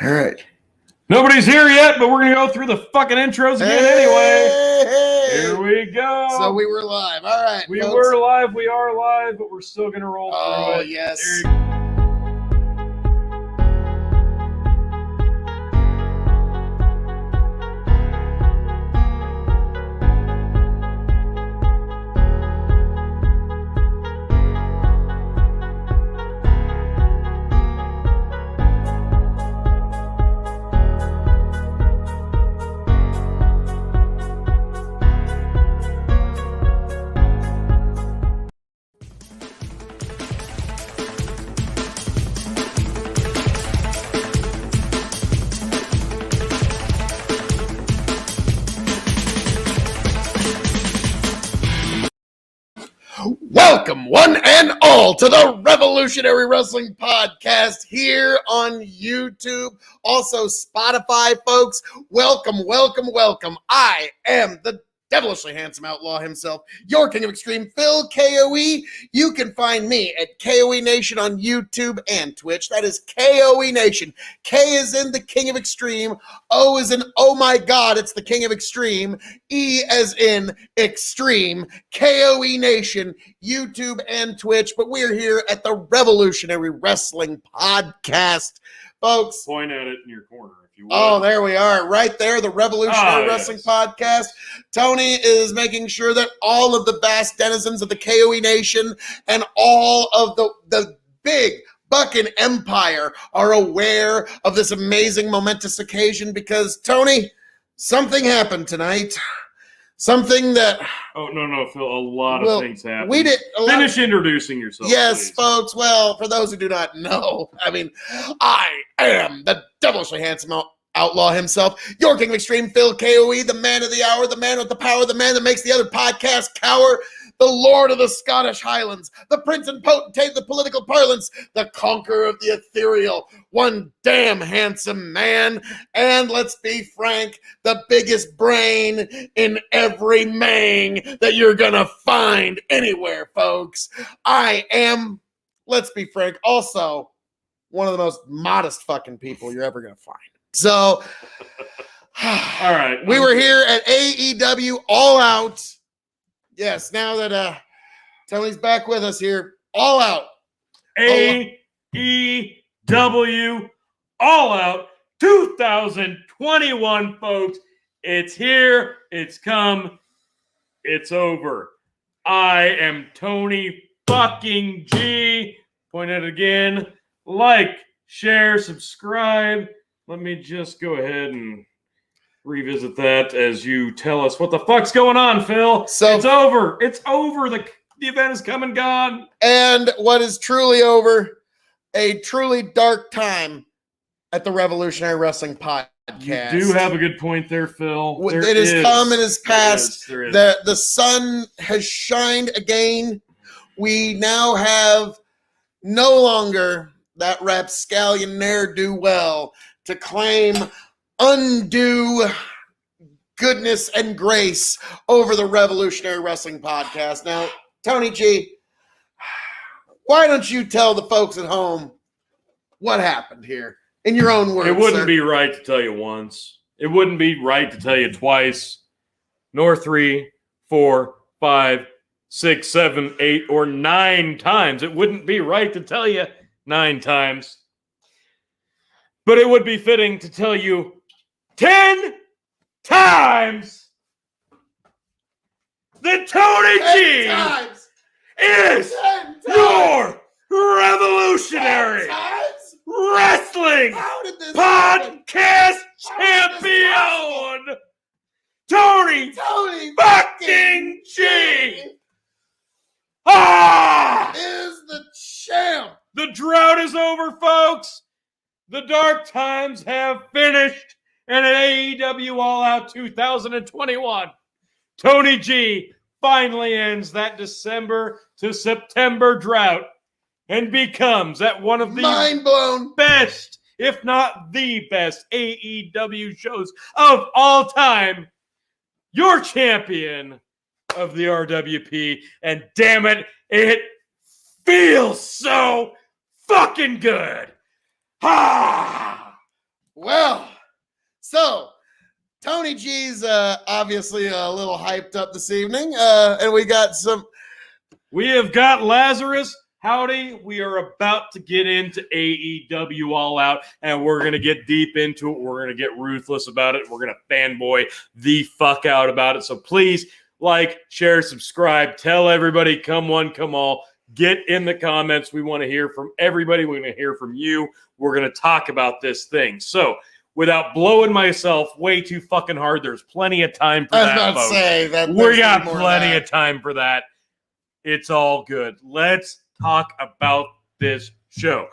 All right. Nobody's here yet, but we're going to go through the fucking intros again anyway. Here we go. So we were live. All right, we folks. were live. We are live, but we're still going to roll through it. Oh, yes. Welcome, one and all, to the Revolutionary Wrestling Podcast here on YouTube. Also, Spotify, folks. Welcome, welcome, welcome. I am the devilishly handsome outlaw himself, your King of Extreme, Phil KOE. You can find me at KOE Nation on YouTube and Twitch. That is KOE Nation. K is in the King of Extreme. O is in, oh my God, it's the King of Extreme. E as in Extreme. KOE Nation, YouTube and Twitch. But we're here at the Revolutionary Wrestling Podcast. Folks. Point at it in your corner. Oh, there we are. Right there, the Revolutionary Wrestling Podcast. Tony is making sure that all of the vast denizens of the KOE Nation and all of the big bucking empire are aware of this amazing, momentous occasion because, Tony, something happened tonight. Something that... Oh, no, Phil, a lot of things happened. We did... Finish introducing yourself, yes, please. Folks. Well, for those who do not know, I am the devilishly handsome outlaw himself, your King of Extreme, Phil KOE, the man of the hour, the man with the power, the man that makes the other podcast cower, the Lord of the Scottish Highlands, the Prince and Potentate of the political parlance, the conqueror of the ethereal, one damn handsome man, and let's be frank, the biggest brain in every mang that you're gonna find anywhere, folks. I am, let's be frank, also one of the most modest fucking people you're ever gonna find. So, all right, we were here at AEW All Out. Yes, now that Tony's back with us here, All Out. AEW All Out 2021, folks. It's here. It's come. It's over. I am Tony fucking G. Point at it again. Like, share, subscribe. Let me just go ahead and revisit that as you tell us what the fuck's going on, Phil. So it's over. It's over. The event is come and gone. And what is truly over, a truly dark time at the Revolutionary Wrestling Podcast. You do have a good point there, Phil. It has come and has passed. The sun has shined again. We now have no longer that rapscallion ne'er-do-well to claim undue goodness and grace over the Revolutionary Wrestling Podcast. Now, Tony G, why don't you tell the folks at home what happened here in your own words? It wouldn't be right to tell you once. It wouldn't be right to tell you twice, nor 3, 4, 5, 6, 7, 8, or 9 times. It wouldn't be right to tell you 9 times. But it would be fitting to tell you 10 times that Tony G is your revolutionary wrestling podcast champion. Tony fucking G is the champ. The drought is over, folks. The dark times have finished, and at AEW All Out 2021, Tony G finally ends that December to September drought and becomes at one of the best, if not the best, AEW shows of all time, your champion of the RWP, and damn it, it feels so fucking good. Ha! Well, so Tony G's obviously a little hyped up this evening, and we have got Lazarus. Howdy, we are about to get into AEW All Out, and we're going to get deep into it. We're going to get ruthless about it. We're going to fanboy the fuck out about it. So please like, share, subscribe, tell everybody, come one, come all. Get in the comments. We want to hear from everybody. We're going to hear from you. We're going to talk about this thing. So without blowing myself way too fucking hard, there's plenty of time for that, folks. We got plenty of time for that. It's all good. Let's talk about this show.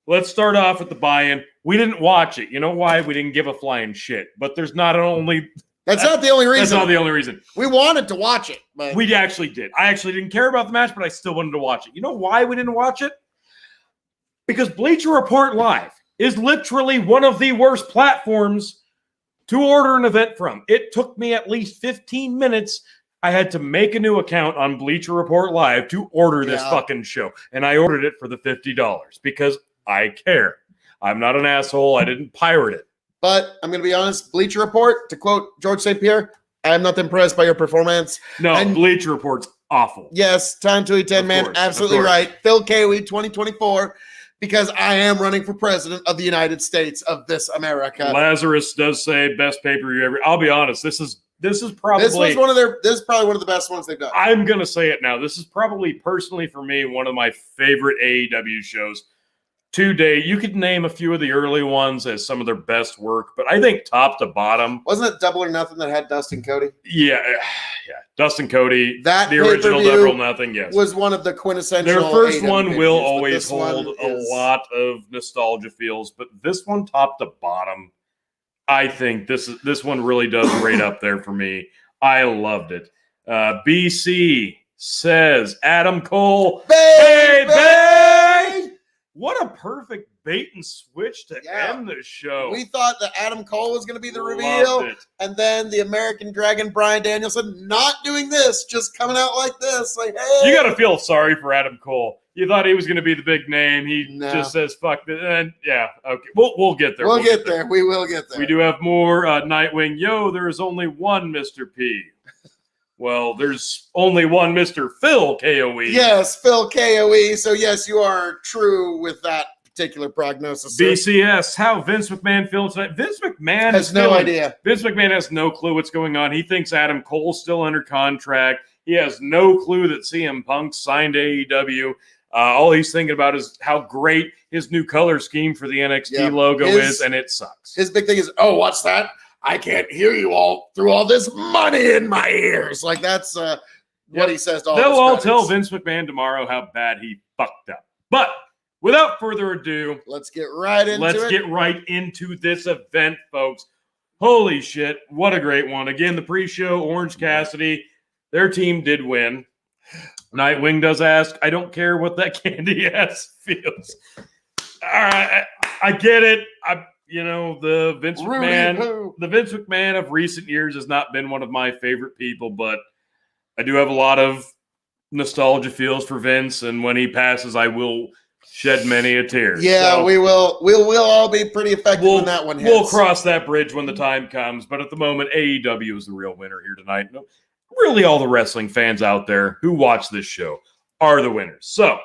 Let's start off with the buy-in. We didn't watch it. You know why? We didn't give a flying shit. But there's not only... That's not the only reason. That's not the only reason. We wanted to watch it. But we actually did. I actually didn't care about the match, but I still wanted to watch it. You know why we didn't watch it? Because Bleacher Report Live is literally one of the worst platforms to order an event from. It took me at least 15 minutes. I had to make a new account on Bleacher Report Live to order this fucking show. And I ordered it for the $50 because I care. I'm not an asshole. I didn't pirate it. But I'm going to be honest, Bleacher Report, to quote George St. Pierre, I am not impressed by your performance. No, and Bleacher Report's awful. Yes, Time to Eat 10, man, absolutely right. Phil KOE 2024, because I am running for president of the United States of this America. Lazarus does say best pay-per-view ever. I'll be honest, this is probably this is probably one of the best ones they've done. I'm gonna say it now. This is probably personally for me one of my favorite AEW shows to date. You could name a few of the early ones as some of their best work, but I think top to bottom. Wasn't it Double or Nothing that had Dustin Cody? Yeah. Dustin Cody. That the original Double or Nothing, yes, was one of the quintessential. Their first AEW one will videos, always hold a lot of nostalgia feels, but this one top to bottom, I think this one really does rate up there for me. I loved it. BC says Adam Cole, baby! What a perfect bait and switch to end the show. We thought that Adam Cole was going to be the reveal, and then the American Dragon Bryan Danielson not doing this, just coming out like this, like, hey. You got to feel sorry for Adam Cole. You thought he was going to be the big name. He just says fuck it. And okay, we'll get there. We'll get there. We will get there. We do have more Nightwing. Yo, there is only one Mr. P. Well, there's only one Mr. Phil KOE. Yes, Phil KOE. So, yes, you are true with that particular prognosis. BCS, how Vince McMahon feels tonight. Vince McMahon has no idea. Vince McMahon has no clue what's going on. He thinks Adam Cole's still under contract. He has no clue that CM Punk signed AEW. All he's thinking about is how great his new color scheme for the NXT logo is, and it sucks. His big thing is, oh, what's that? I can't hear you all through all this money in my ears. Like, that's what he says to all They'll all tell Vince McMahon tomorrow how bad he fucked up. But without further ado, let's get right into this event, folks. Holy shit, what a great one. Again, the pre-show, Orange Cassidy, their team did win. Nightwing does ask, I don't care what that candy ass feels. All right, I get it. The Vince McMahon of recent years has not been one of my favorite people, but I do have a lot of nostalgia feels for Vince, and when he passes, I will shed many a tear. Yeah, so we'll all be pretty effective when that one hits. We'll cross that bridge when the time comes, but at the moment, AEW is the real winner here tonight. Really, all the wrestling fans out there who watch this show are the winners. So,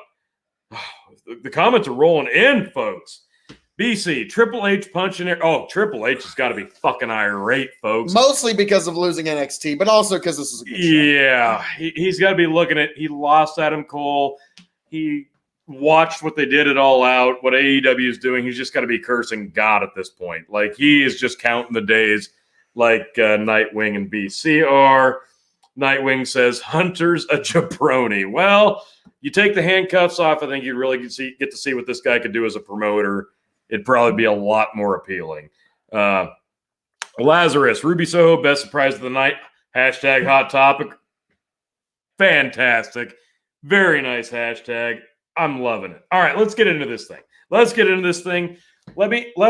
the comments are rolling in, folks. BC, Triple H punching it. Oh, Triple H has got to be fucking irate, folks. Mostly because of losing NXT, but also because this is a good show. Yeah, he's got to be looking at, he lost Adam Cole. He watched what they did at All Out, what AEW is doing. He's just got to be cursing God at this point. Like, he is just counting the days like Nightwing and BC are. Nightwing says, Hunter's a jabroni. Well, you take the handcuffs off, I think you really get to see what this guy could do as a promoter. It'd probably be a lot more appealing. Lazarus, Ruby Soho, best surprise of the night. Hashtag hot topic. Fantastic. Very nice hashtag. I'm loving it. All right, let's get into this thing. Let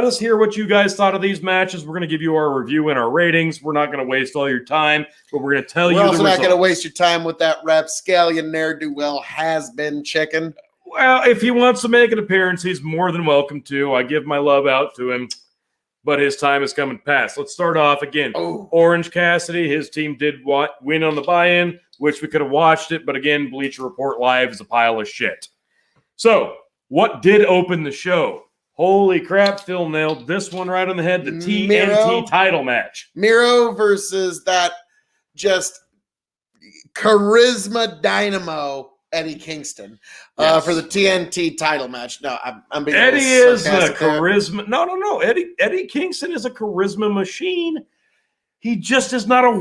us hear what you guys thought of these matches. We're going to give you our review and our ratings. We're not going to waste all your time, but we're going to tell you the results. We're also not going to waste your time with that rapscallion ne'er-do-well has-been chicken. Well, if he wants to make an appearance, he's more than welcome to. I give my love out to him. but his time is coming past. Let's start off again. Oh. Orange Cassidy, his team did win on the buy-in, which we could have watched it, but again, Bleacher Report Live is a pile of shit. So, what did open the show? Holy crap, Phil nailed this one right on the head, the TNT title match. Miro versus that just charisma dynamo Eddie Kingston for the TNT title match. No, I'm being Eddie is a charisma. No. Eddie Kingston is a charisma machine. He just is not a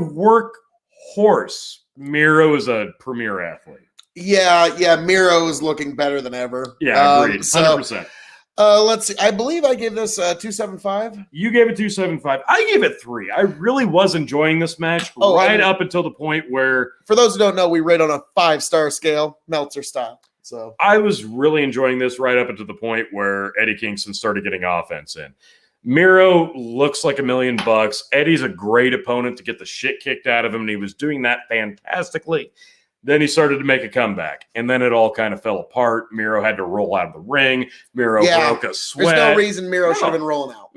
workhorse. Miro is a premier athlete. Yeah. Miro is looking better than ever. Yeah, agreed. 100%. Let's see. I believe I gave this 2.75. You gave it 2.75. I gave it 3. I really was enjoying this match up until the point where, for those who don't know, we rate on a 5-star scale, Meltzer style. So I was really enjoying this right up until the point where Eddie Kingston started getting offense in. Miro looks like $1 million. Eddie's a great opponent to get the shit kicked out of him, and he was doing that fantastically. Then he started to make a comeback, and then it all kind of fell apart. Miro had to roll out of the ring. Miro broke a sweat. There's no reason Miro should have been rolling out.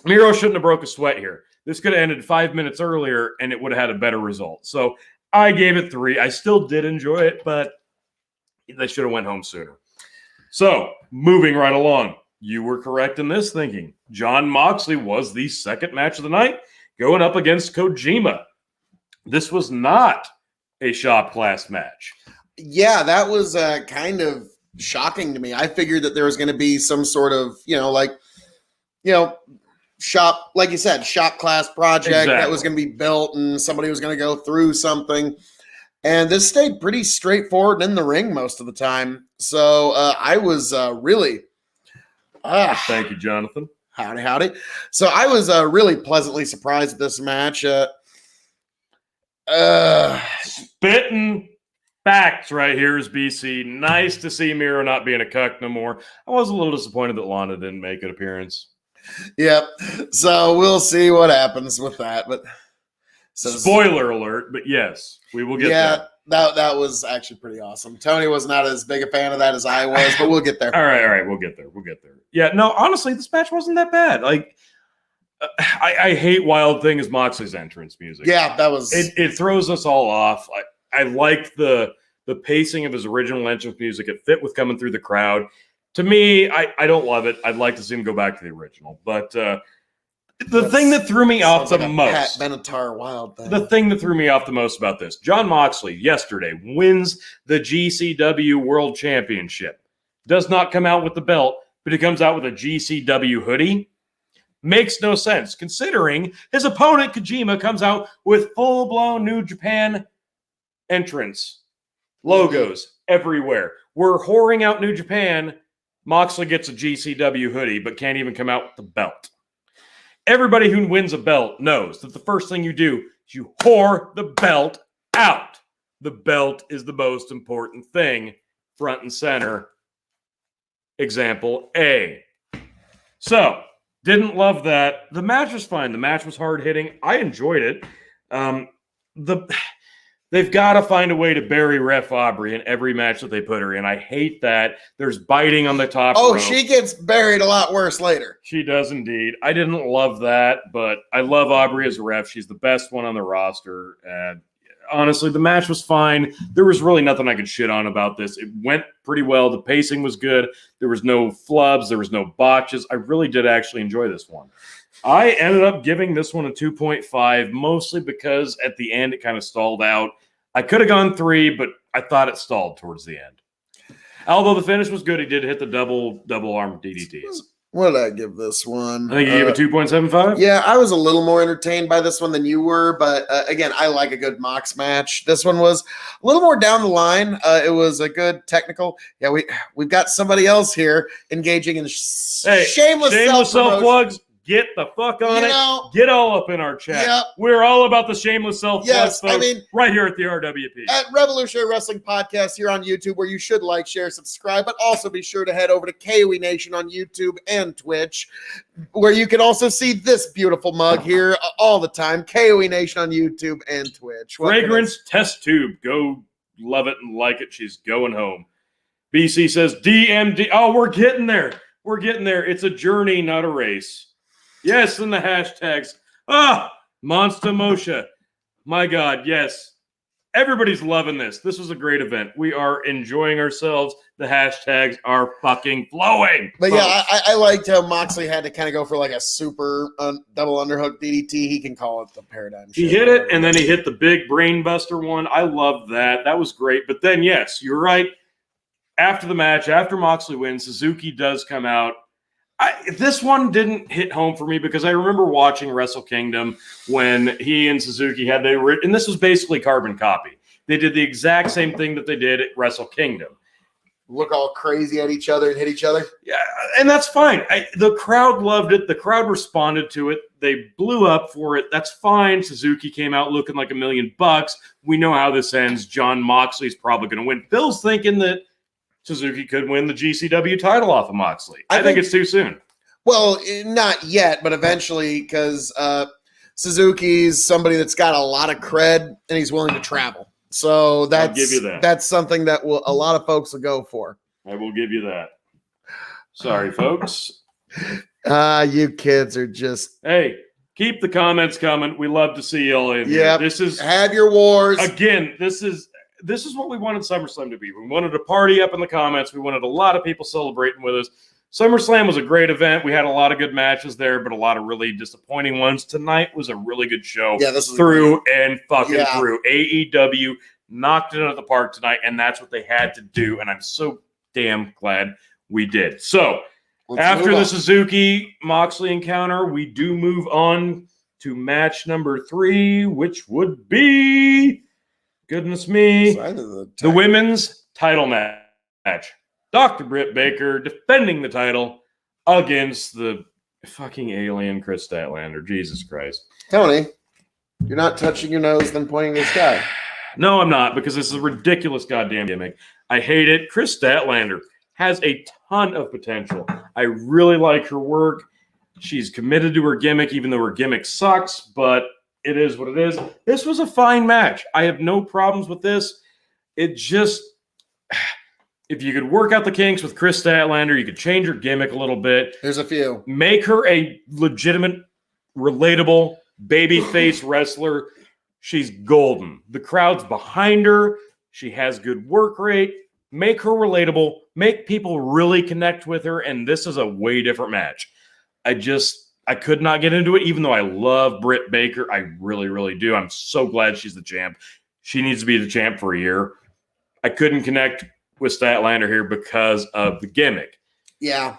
Miro shouldn't have broke a sweat here. This could have ended 5 minutes earlier, and it would have had a better result. So I gave it 3. I still did enjoy it, but they should have went home sooner. So moving right along, you were correct in this thinking. Jon Moxley was the second match of the night, going up against Kojima. This was not a shop class match. Yeah, that was kind of shocking to me. I figured that there was going to be some sort of, shop, like you said, shop class project that was going to be built and somebody was going to go through something. And this stayed pretty straightforward in the ring most of the time. So I was really... Thank you, Jonathan. Howdy. So I was really pleasantly surprised at this match. Spitting facts right here is BC. Nice to see Miro not being a cuck no more. I was a little disappointed that Lana didn't make an appearance. Yep. So we'll see what happens with that. But spoiler alert, but yes, we will get there. That was actually pretty awesome. Tony was not as big a fan of that as I was, but we'll get there. All right, we'll get there. Yeah, no, honestly, this match wasn't that bad. Like, I hate Wild Thing as Moxley's entrance music. Yeah, that was... It throws us all off. I like the pacing of his original entrance music. It fit with coming through the crowd. To me, I don't love it. I'd like to see him go back to the original. But the thing that threw me off the most... Pat Benatar Wild Thing. The thing that threw me off the most about this, Jon Moxley yesterday wins the GCW World Championship. Does not come out with the belt, but he comes out with a GCW hoodie. Makes no sense, considering his opponent, Kojima, comes out with full-blown New Japan entrance. Logos everywhere. We're whoring out New Japan. Moxley gets a GCW hoodie, but can't even come out with the belt. Everybody who wins a belt knows that the first thing you do is you whore the belt out. The belt is the most important thing, front and center. Example A. So, didn't love that. The match was fine. The match was hard-hitting. I enjoyed it. They've got to find a way to bury Ref Aubrey in every match that they put her in. I hate that. There's biting on the top rope. She gets buried a lot worse later. She does indeed. I didn't love that, but I love Aubrey as a ref. She's the best one on the roster. And honestly, the match was fine. There was really nothing I could shit on about this. It went pretty well. The pacing was good. There was no flubs. There was no botches. I really did actually enjoy this one. I ended up giving this one a 2.5, mostly because at the end it kind of stalled out. I could have gone 3, but I thought it stalled towards the end. Although the finish was good, he did hit the double arm DDTs. What did I give this one? I think you gave it 2.75? Yeah, I was a little more entertained by this one than you were, but again, I like a good Mox match. This one was a little more down the line. It was a good technical. Yeah, we've got somebody else here engaging in shameless self-plugs. Get the fuck on it. Get all up in our chat. Yep. We're all about the shameless self-plugs, folks, right here at the RWP. At Revolutionary Wrestling Podcast here on YouTube, where you should like, share, subscribe, but also be sure to head over to KOE Nation on YouTube and Twitch, where you can also see this beautiful mug here all the time. KOE Nation on YouTube and Twitch. Fragrance test tube. Go love it and like it. She's going home. BC says DMD. Oh, we're getting there. We're getting there. It's a journey, not a race. Yes, and the hashtags. Monster Moshe. My God, yes. Everybody's loving this. This was a great event. We are enjoying ourselves. The hashtags are fucking flowing. But yeah, I liked how Moxley had to kind of go for like a super double underhook DDT. He can call it the paradigm shift. He hit it, and then he hit the big brain buster one. I love that. That was great. But then, yes, you're right. After the match, after Moxley wins, Suzuki does come out. This one didn't hit home for me because I remember watching Wrestle Kingdom when he and Suzuki had and this was basically carbon copy. They did the exact same thing that they did at Wrestle Kingdom. Look all crazy at each other and hit each other. Yeah, and that's fine. The crowd loved it. The crowd responded to it. They blew up for it. That's fine. Suzuki came out looking like $1 million. We know how this ends. John Moxley's probably going to win. Phil's thinking that Suzuki could win the GCW title off of Moxley. I think it's too soon. Well, not yet, but eventually, because Suzuki's somebody that's got a lot of cred and he's willing to travel. So I'll give you that. That's something that a lot of folks will go for. I will give you that. Sorry, folks. You kids are just... Hey, keep the comments coming. We love to see y'all in here. This is... Have your wars. Again, this is what we wanted SummerSlam to be. We wanted a party up in the comments. We wanted a lot of people celebrating with us. SummerSlam was a great event. We had a lot of good matches there, but a lot of really disappointing ones. Tonight was a really good show. Yeah, this was through. AEW knocked it out of the park tonight, and that's what they had to do, and I'm so damn glad we did. So, after the Suzuki Moxley encounter, we do move on to match number 3, which would be... Goodness me. The women's title match. Dr. Britt Baker defending the title against the fucking alien Chris Statlander. Jesus Christ. Tony, you're not touching your nose then pointing this guy. No, I'm not, because this is a ridiculous goddamn gimmick. I hate it. Chris Statlander has a ton of potential. I really like her work. She's committed to her gimmick, even though her gimmick sucks, but it is what it is. This was a fine match. I have no problems with this. It just, if you could work out the kinks with Chris Statlander, you could change her gimmick a little bit. There's a few. Make her a legitimate, relatable, babyface wrestler. She's golden. The crowd's behind her. She has good work rate. Make her relatable. Make people really connect with her. And this is a way different match. I could not get into it, even though I love Britt Baker. I really, really do. I'm so glad she's the champ. She needs to be the champ for a year. I couldn't connect with Statlander here because of the gimmick. Yeah.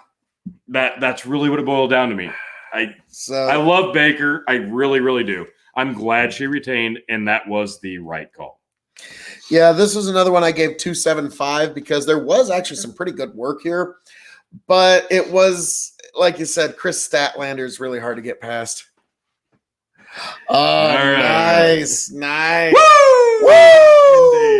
That's really what it boiled down to me. I love Baker. I really, really do. I'm glad she retained, and that was the right call. Yeah, this was another one I gave 2.75 because there was actually some pretty good work here. But it was, like you said, Chris Statlander is really hard to get past. Oh, right. Nice. Woo!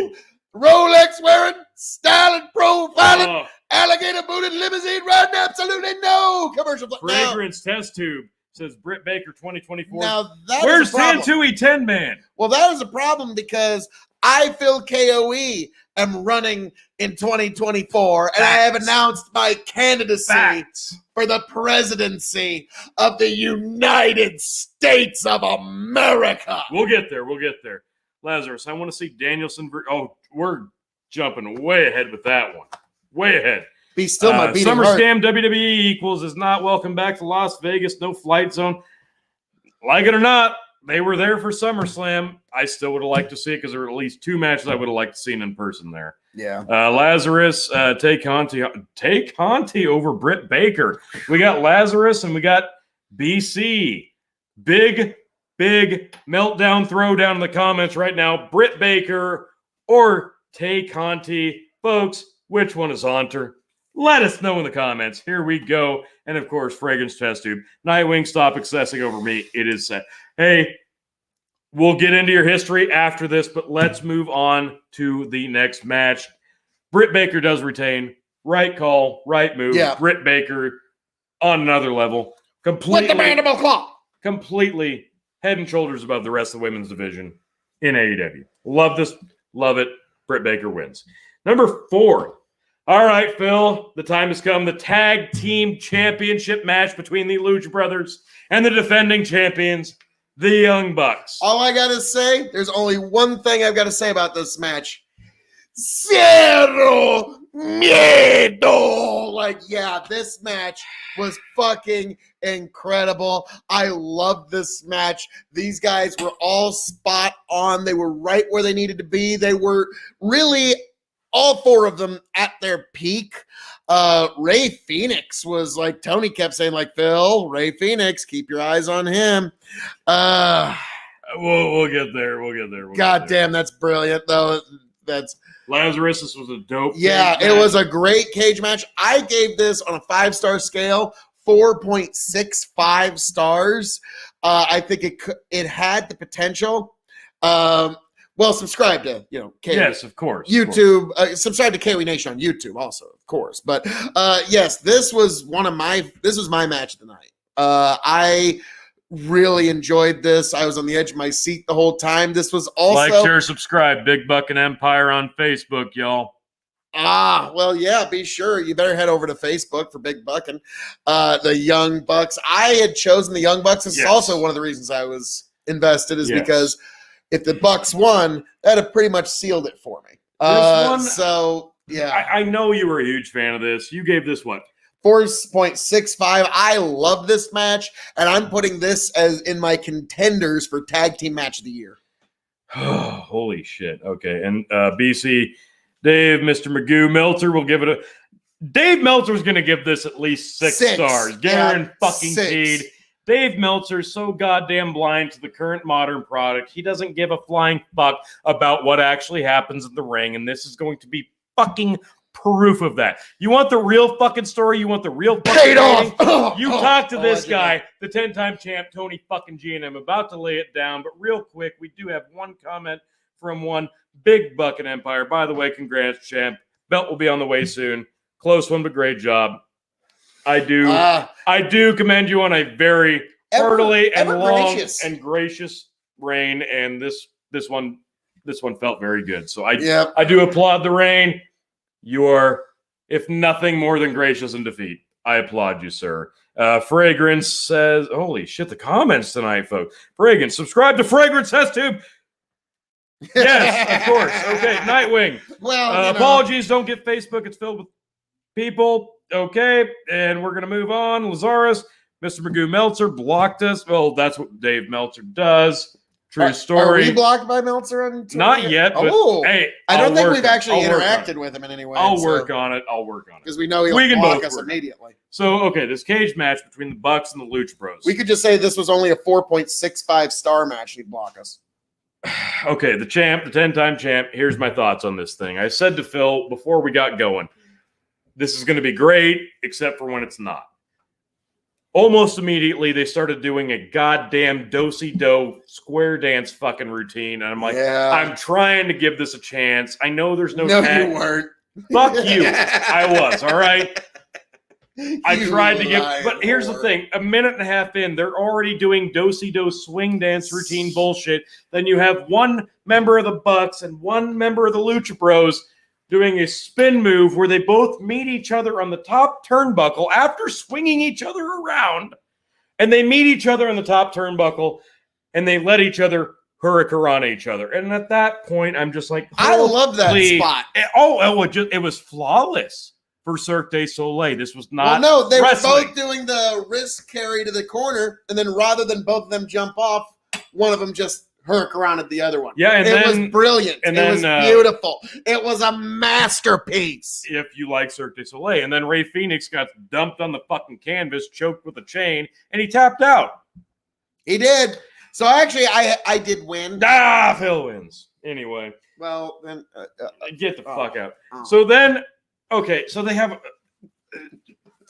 Indeed. Rolex wearing, styling, profiling, alligator booted, limousine riding, absolutely no commercial. Fragrance test tube says Britt Baker 2024. Now where's Tantui 10 Man? Well, that is a problem because I, Phil KOE, am running in 2024, and I have announced my candidacy for the presidency of the United States of America. We'll get there. Lazarus, I want to see Danielson. We're jumping way ahead with that one. Way ahead. Be still my beating heart. SummerSlam WWE equals is not welcome back to Las Vegas. No flight zone. Like it or not, they were there for SummerSlam. I still would have liked to see it because there were at least 2 matches I would have liked to see in person there. Yeah. Lazarus, take Conti over Britt Baker. We got Lazarus and we got BC. Big meltdown throwdown in the comments right now. Britt Baker or Tay Conti. Folks, which one is Haunter? Let us know in the comments. Here we go. And of course, Fragrance Test Tube. Nightwing, stop obsessing over me. It is set. Hey, we'll get into your history after this, but let's move on to the next match. Britt Baker does retain. Right call, right move. Yeah. Britt Baker on another level. With the mandible claw. Completely head and shoulders above the rest of the women's division in AEW. Love this. Love it. Britt Baker wins. Number 4. All right, Phil, the time has come. The tag team championship match between the Lucha Brothers and the defending champions, the Young Bucks. All I got to say, there's only one thing I've got to say about this match. Cero miedo. Like, yeah, this match was fucking incredible. I love this match. These guys were all spot on. They were right where they needed to be. They were really, all four of them, at their peak. Ray Phoenix was like, Tony kept saying, like, Phil, Ray Phoenix, keep your eyes on him. We'll get there. We'll get there. God damn, that's brilliant, though. That's Lazarus, this was a dope. Yeah, it was a great cage match. I gave this on a 5-star scale 4.65 stars. I think it had the potential. Well, subscribe to yes, of course, YouTube. Subscribe to KOE Nation on YouTube, also, of course. But yes, this was my match of the night. I really enjoyed this. I was on the edge of my seat the whole time. This was also like, share, subscribe. Big Buckin' Empire on Facebook, y'all. Well, yeah, be sure. You better head over to Facebook for Big Buckin'. The Young Bucks. I had chosen the Young Bucks. This is also one of the reasons I was invested, is because if the Bucks won, that'd have pretty much sealed it for me. So, yeah. I know you were a huge fan of this. You gave this what? 4.65. I love this match, and I'm putting this as in my contenders for tag team match of the year. Holy shit. Okay. And BC, Dave, Mr. Magoo, Meltzer will give it a. Dave Meltzer's going to give this at least 6 stars. Guaranteed. Dave Meltzer's so goddamn blind to the current modern product. He doesn't give a flying fuck about what actually happens in the ring, and this is going to be fucking proof of that. You want the real fucking story? You want the real fucking paid off? You talk to this guy, the 10-time champ, Tony fucking G, and I'm about to lay it down, but real quick, we do have one comment from one Big Buckin' Empire. By the way, congrats, champ. Belt will be on the way soon. Close one, but great job. I do commend you on a very heartily and long and gracious reign, and this one felt very good. So I do applaud the reign. You are, if nothing more than gracious in defeat. I applaud you, sir. Fragrance says, holy shit, the comments tonight, folks. Fragrance, subscribe to Fragrance Test Tube. Yes, of course. Okay, Nightwing. Well, apologies, don't get Facebook. It's filled with people. Okay, and we're going to move on. Lazarus, Mr. Magoo Meltzer blocked us. Well, that's what Dave Meltzer does. True story. Are we blocked by Meltzer on Twitter? Not yet, but hey, I don't think we've actually interacted with him in any way. I'll work on it. Because we know he'll block us immediately. So, okay, this cage match between the Bucks and the Lucha Bros. We could just say this was only a 4.65 star match. He'd block us. Okay, the champ, the 10-time champ. Here's my thoughts on this thing. I said to Phil before we got going, this is going to be great, except for when it's not. Almost immediately, they started doing a goddamn do-si-do square dance fucking routine. And I'm like, I'm trying to give this a chance. I know there's no tag. You weren't. Fuck you. I was, all right? I tried to give, but here's the thing. A minute and a half in, they're already doing do-si-do swing dance routine bullshit. Then you have one member of the Bucks and one member of the Lucha Bros doing a spin move where they both meet each other on the top turnbuckle after swinging each other around. And they meet each other on the top turnbuckle and they let each other hurricane each other. And at that point, I'm just like, I love that spot. It was flawless for Cirque du Soleil. This was not no, they wrestling. Were both doing the wrist carry to the corner. And then rather than both of them jump off, one of them just hurricaned the other one. Yeah, and it was brilliant. It was beautiful. It was a masterpiece. If you like Cirque du Soleil. And then Ray Phoenix got dumped on the fucking canvas, choked with a chain, and he tapped out. He did. So actually, I did win. Phil wins. Anyway. Well, then. Get the fuck out. So then, okay, so they have,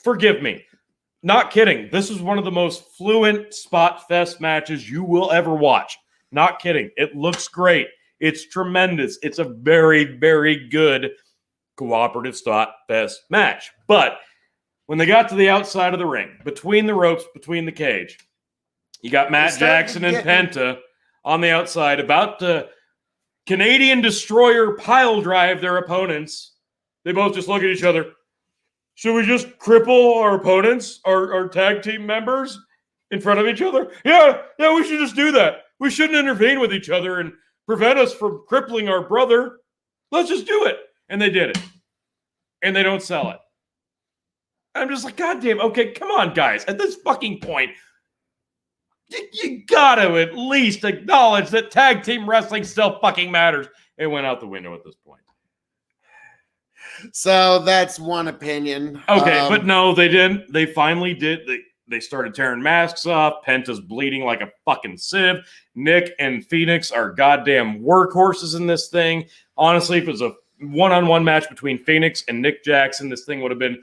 forgive me. Not kidding. This is one of the most fluent spot fest matches you will ever watch. Not kidding. It looks great. It's tremendous. It's a very, very good cooperative spot fest match. But when they got to the outside of the ring, between the ropes, between the cage, you got Matt Jackson and Penta on the outside about to Canadian Destroyer pile drive their opponents. They both just look at each other. Should we just cripple our opponents, our tag team members in front of each other? Yeah, we should just do that. We shouldn't intervene with each other and prevent us from crippling our brother. Let's just do it. And they did it. And they don't sell it. I'm just like, God damn, okay, come on, guys. At this fucking point, you gotta at least acknowledge that tag team wrestling still fucking matters. It went out the window at this point. So that's one opinion. Okay, but no, they didn't. They finally did. They started tearing masks off. Penta's bleeding like a fucking sieve. Nick and Phoenix are goddamn workhorses in this thing. Honestly, if it was a one-on-one match between Phoenix and Nick Jackson, this thing would have been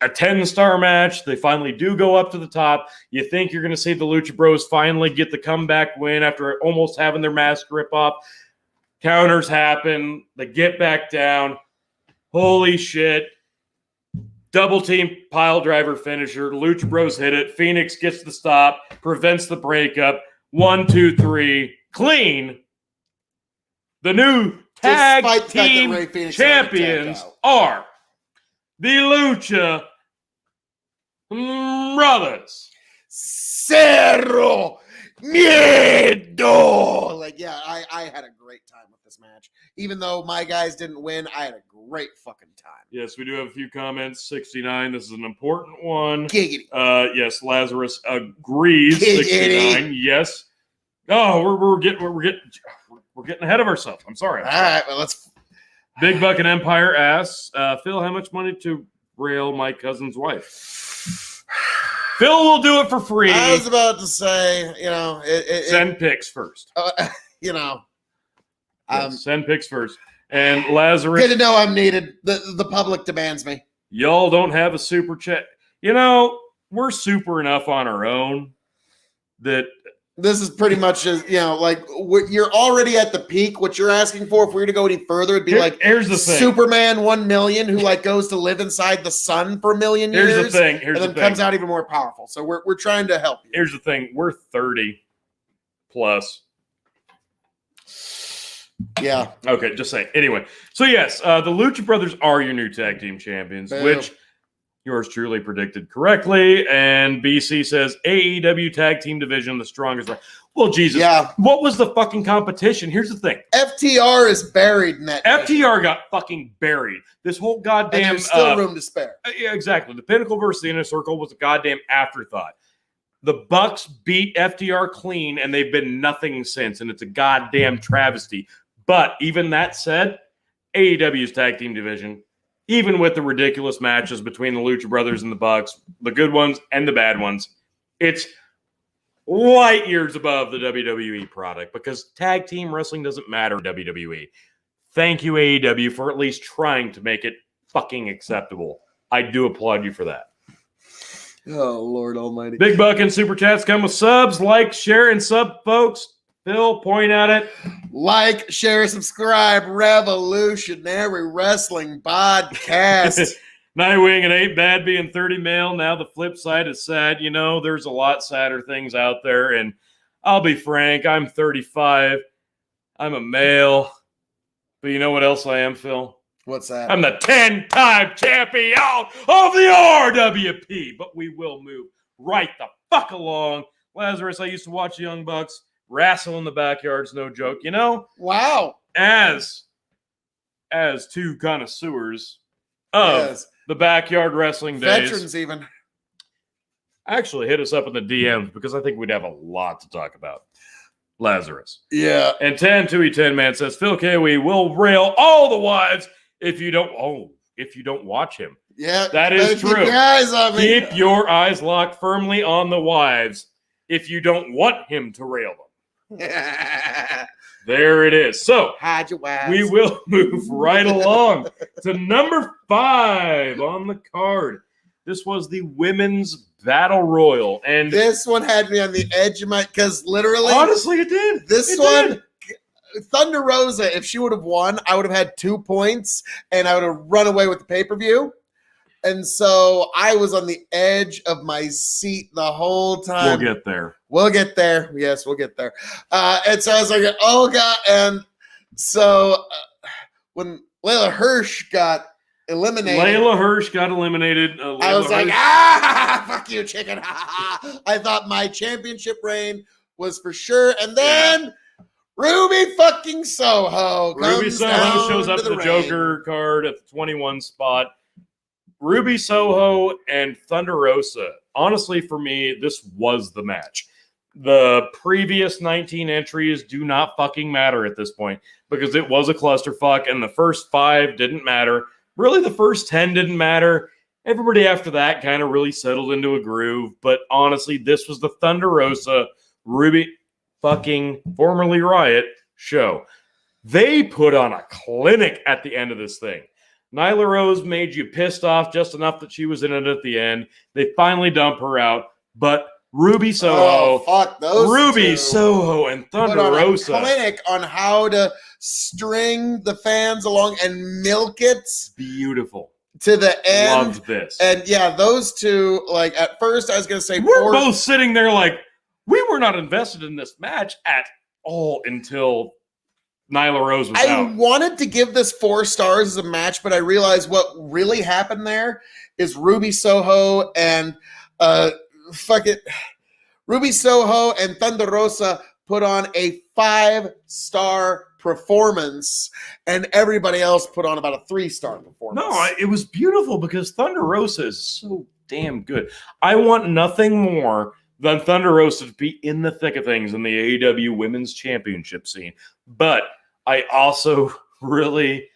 a 10-star match. They finally do go up to the top. You think you're going to see the Lucha Bros finally get the comeback win after almost having their mask rip off. Counters happen. They get back down. Holy shit. Double team pile driver finisher. Lucha Bros hit it. Phoenix gets the stop. Prevents the breakup. 1, 2, 3. Clean. The new tag team champions are the Lucha Brothers. Cerro Miedo. Like, yeah, I had a great time with this match. Even though my guys didn't win, I had a great fucking time. Yes, we do have a few comments. 69, this is an important one. Giggity. Yes, Lazarus agrees. Giggity. 69, yes. Oh, we're getting ahead of ourselves. I'm sorry. All right, well, let's. Big Buck and Empire asks, Phil, how much money to rail my cousin's wife? Phil will do it for free. I was about to say, send pics first. Send pics first. And Lazarus. Good to know I'm needed. The public demands me. Y'all don't have a super chat. We're super enough on our own that this is pretty much as you're already at the peak. What you're asking for, if we were to go any further, it'd be here's the thing. Superman 1 million, who goes to live inside the sun for a million years. Here's the thing. And then comes out even more powerful. So we're trying to help you. Here's the thing. We're 30 plus. Yeah. Okay, just saying. Anyway, so yes, the Lucha Brothers are your new tag team champions, which yours truly predicted correctly. And BC says AEW tag team division, the strongest. Well, Jesus. Yeah. What was the fucking competition? Here's the thing. FTR is buried in that. FTR got fucking buried. This whole goddamn. And there's still room to spare. Yeah, exactly. The Pinnacle versus the Inner Circle was a goddamn afterthought. The Bucks beat FTR clean, and they've been nothing since, and it's a goddamn travesty. But even that said, AEW's tag team division, even with the ridiculous matches between the Lucha Brothers and the Bucks, the good ones and the bad ones, it's light years above the WWE product because tag team wrestling doesn't matter in WWE. Thank you, AEW, for at least trying to make it fucking acceptable. I do applaud you for that. Oh, Lord almighty. Big Buck and Super Chats come with subs. Like, share, and sub, folks. Phil, point at it. Like, share, subscribe. Revolutionary Wrestling Podcast. Nightwing and 8 bad being 30 male. Now the flip side is sad. There's a lot sadder things out there. And I'll be frank, I'm 35. I'm a male. But you know what else I am, Phil? What's that? I'm the 10-time champion of the RWP. But we will move right the fuck along. Lazarus, I used to watch Young Bucks wrestle in the backyards, no joke. Wow. As two connoisseurs of the backyard wrestling days. Veterans even. Actually, hit us up in the DMs because I think we'd have a lot to talk about. Lazarus. Yeah. And 10 man says, Phil KOE will rail all the wives if you don't watch him. Yeah. That is true. Keep your eyes on me. Keep your eyes locked firmly on the wives if you don't want him to rail them. There it is. So hide your wives. We will move right along to number 5 on the card. This was the women's battle royal, and this one had me on the edge of my because literally, honestly, it did. Thunder Rosa, if she would have won, I would have had 2 points, and I would have run away with the pay-per-view. And so I was on the edge of my seat the whole time. We'll get there. We'll get there. Yes, we'll get there. And so I was like, oh, God. And so when Layla Hirsch got eliminated. Layla Hirsch got eliminated. I was like, fuck you, chicken. I thought my championship reign was for sure. And then Ruby fucking Soho shows up to the Joker card at the 21 spot. Ruby Soho and Thunder Rosa. Honestly, for me, this was the match. The previous 19 entries do not fucking matter at this point because it was a clusterfuck and the first 5 didn't matter. Really, the first 10 didn't matter. Everybody after that kind of really settled into a groove. But honestly, this was the Thunder Rosa, Ruby fucking formerly Riot show. They put on a clinic at the end of this thing. Nyla Rose made you pissed off just enough that she was in it at the end. They finally dump her out. But Ruby Soho, Soho, and Thunder Rosa put on a clinic on how to string the fans along and milk it. Beautiful. To the end. Loved this. And yeah, those two, like at first I was going to say. We're both sitting there like, we were not invested in this match at all until Nyla Rose was out. I wanted to give this 4 stars as a match, but I realized what really happened there is Ruby Soho and Ruby Soho and Thunder Rosa put on a 5-star performance, and everybody else put on about a 3-star performance. No, it was beautiful because Thunder Rosa is so damn good. I want nothing more than Thunder Rosa to be in the thick of things in the AEW Women's Championship scene. But I also really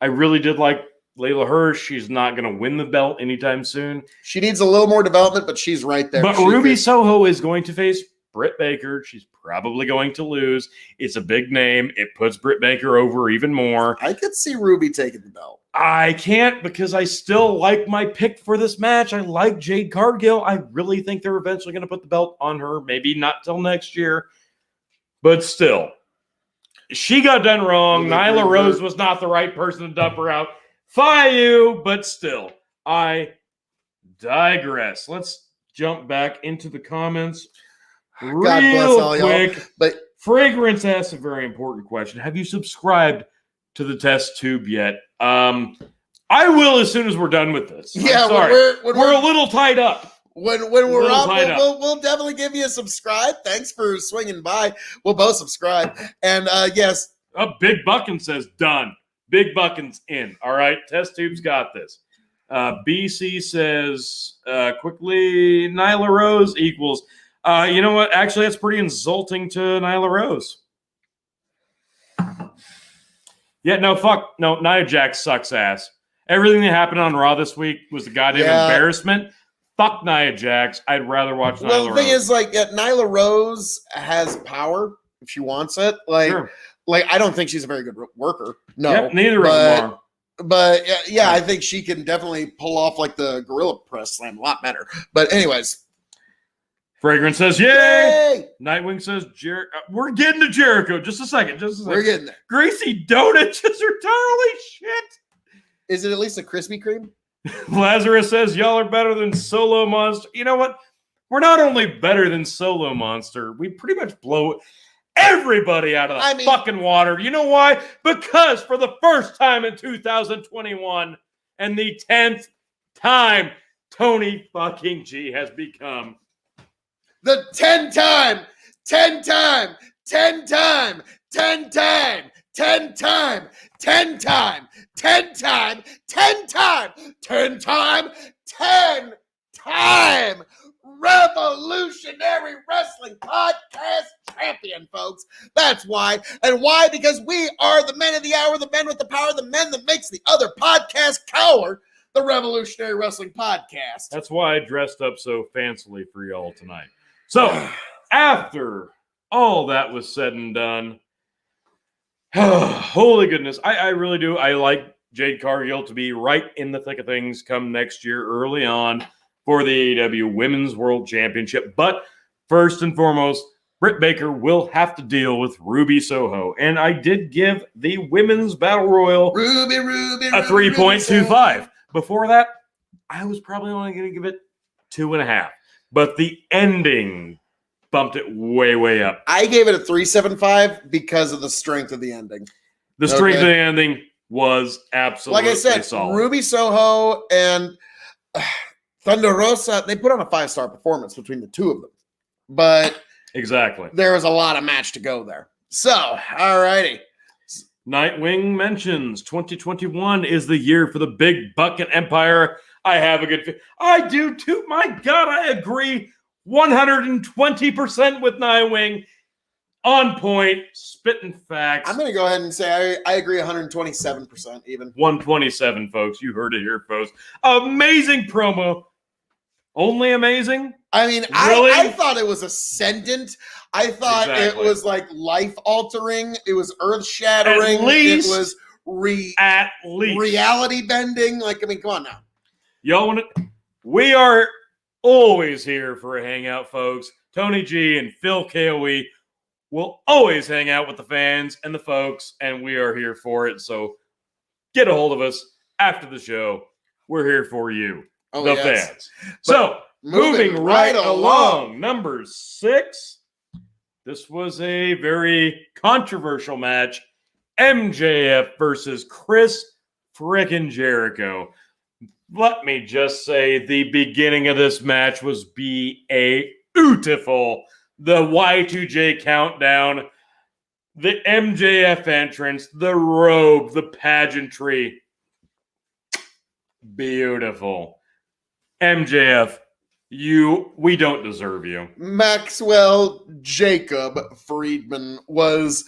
did like Layla Hirsch. She's not going to win the belt anytime soon. She needs a little more development, but she's right there. But Ruby Soho is going to face Britt Baker. She's probably going to lose. It's a big name. It puts Britt Baker over even more. I could see Ruby taking the belt. I can't because I still like my pick for this match. I like Jade Cargill. I really think they're eventually going to put the belt on her. Maybe not till next year. But still, she got done wrong. Nyla Rose was not the right person to dump her out. Fire you, but still, I digress. Let's jump back into the comments. God bless all quick. Y'all. But Fragrance asks a very important question. Have you subscribed to the test tube yet? I will as soon as we're done with this. Yeah, we're a little tied up. When we're up, we'll definitely give you a subscribe. Thanks for swinging by. We'll both subscribe. And yes. Big Buckin says done. Big Buckin's in. All right. Test tube's got this. BC says quickly Nyla Rose equals. You know what? Actually, that's pretty insulting to Nyla Rose. Yeah, no, Nia Jax sucks ass. Everything that happened on Raw this week was a goddamn embarrassment. Fuck Nia Jax. I'd rather watch Nyla Rose. Well, the thing is, like, Nyla Rose has power if she wants it. Like, I don't think she's a very good worker. No. Yep, neither of them are. But, yeah, I think she can definitely pull off, like, the gorilla press slam a lot better. But anyways. Fragrance says, yay! Nightwing says, we're getting to Jericho. Just a second. We're getting there. Gracie Donut just holy shit. Is it at least a Krispy Kreme? Lazarus says, y'all are better than Solo Monster. You know what? We're not only better than Solo Monster, we pretty much blow everybody out of the fucking water. You know why? Because for the first time in 2021 and the 10th time, Tony fucking G has become the 10-time Revolutionary Wrestling Podcast champion, folks. That's why. And why? Because we are the men of the hour, the men with the power, the men that makes the other podcast cower, the Revolutionary Wrestling Podcast. That's why I dressed up so fancily for y'all tonight. So, after all that was said and done, holy goodness, I really do. I like Jade Cargill to be right in the thick of things come next year early on for the AEW Women's World Championship. But first and foremost, Britt Baker will have to deal with Ruby Soho. And I did give the Women's Battle Royal a 3.25. Before that, I was probably only going to give it 2.5. But the ending bumped it way, way up. I gave it a 3.75 because of the strength of the ending. The strength of the ending, was absolutely like I said, solid. Ruby Soho and Thunder Rosa, they put on a 5-star performance between the two of them. But exactly, there was a lot of match to go there. So, all righty. Nightwing mentions 2021 is the year for the Big Bucket Empire. I have a good I do too. My God, I agree 120% with Nightwing. On point, spitting facts. I'm going to go ahead and say I agree 127% even. 127, folks. You heard it here, folks. Amazing promo. Only amazing? I mean, really? I thought it was ascendant. I thought it was like life-altering. It was earth-shattering. At least. It was at least. reality bending. Like, I mean, come on now. Y'all want to? We are always here for a hangout, folks. Tony G and Phil KOE will always hang out with the fans and the folks, and we are here for it. So get a hold of us after the show. We're here for you, the fans. So moving right along, number 6. This was a very controversial match. MJF versus Chris Frickin Jericho. Let me just say the beginning of this match was beautiful. The Y2J countdown, the MJF entrance, the robe, the pageantry. Beautiful. MJF, we don't deserve you. Maxwell Jacob Friedman was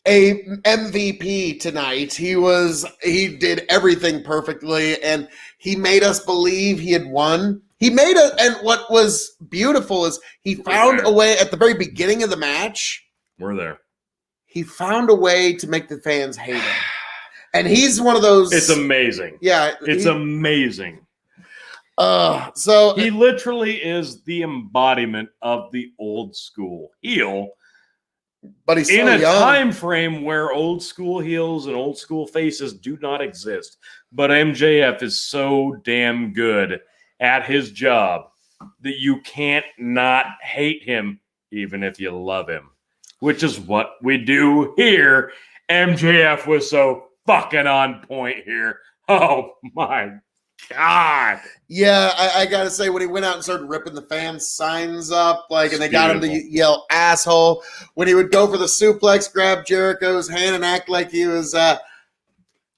a MVP tonight. He did everything perfectly, and he made us believe he had won. And what was beautiful is he found a way at the very beginning of the match. We're there. He found a way to make the fans hate him. And he's one of those. It's amazing. Yeah. It's amazing. So he literally is the embodiment of the old school heel. But he's so in a young. time frame where old school heels and old school faces do not exist. But MJF is so damn good at his job that you can't not hate him even if you love him, which is what we do here. MJF was so fucking on point here. Oh my God. Yeah, I gotta say, when he went out and started ripping the fans' signs up, and they got him to yell asshole, when he would go for the suplex, grab Jericho's hand and act like he was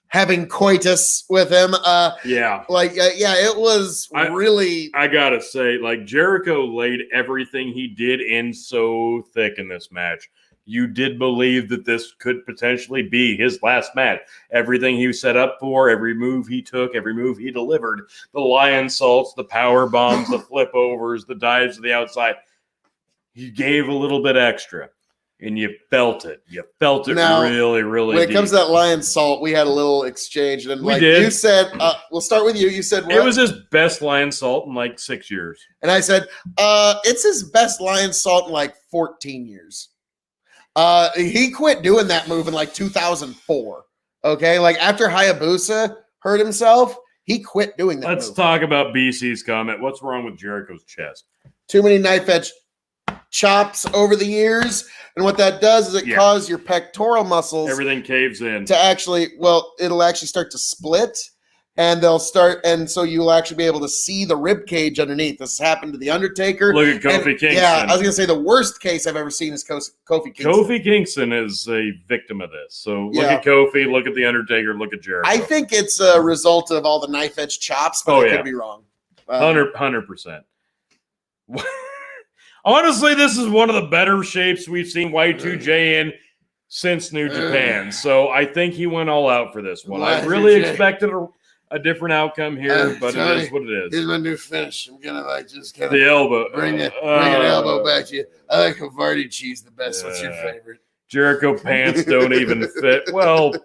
having coitus with him. It was really. I gotta say, Jericho laid everything he did in so thick in this match. You did believe that this could potentially be his last match. Everything he was set up for, every move he took, every move he delivered, the lion salts, the power bombs, the flip overs, the dives to the outside. He gave a little bit extra, and you felt it. You felt it really, really When it deep. comes to that lion salt, we had a little exchange. And we did. You said, we'll start with you. You said what? It was his best lion salt in 6 years. And I said, it's his best lion salt in 14 years. He quit doing that move in 2004. Okay, after Hayabusa hurt himself, he quit doing that. Let's talk about BC's comment. What's wrong with Jericho's chest? Too many knife edge chops over the years, and what that does is it causes your pectoral muscles. Everything caves in. It'll actually start to split. And so you'll actually be able to see the rib cage underneath. This has happened to The Undertaker. Look at Kofi Kingston. Yeah, I was going to say the worst case I've ever seen is Kofi Kingston. Kofi Kingston is a victim of this. So look at Kofi, look at The Undertaker, look at Jericho. I think it's a result of all the knife edge chops, but I could be wrong. 100%. Honestly, this is one of the better shapes we've seen Y2J in since New Japan. So I think he went all out for this one. I really expected a different outcome here, but Tony, it is what it is. Here's my new finish. I'm gonna the elbow. Bring an elbow back to you. I like Havarti cheese the best. What's your favorite? Jericho pants don't even fit. Well,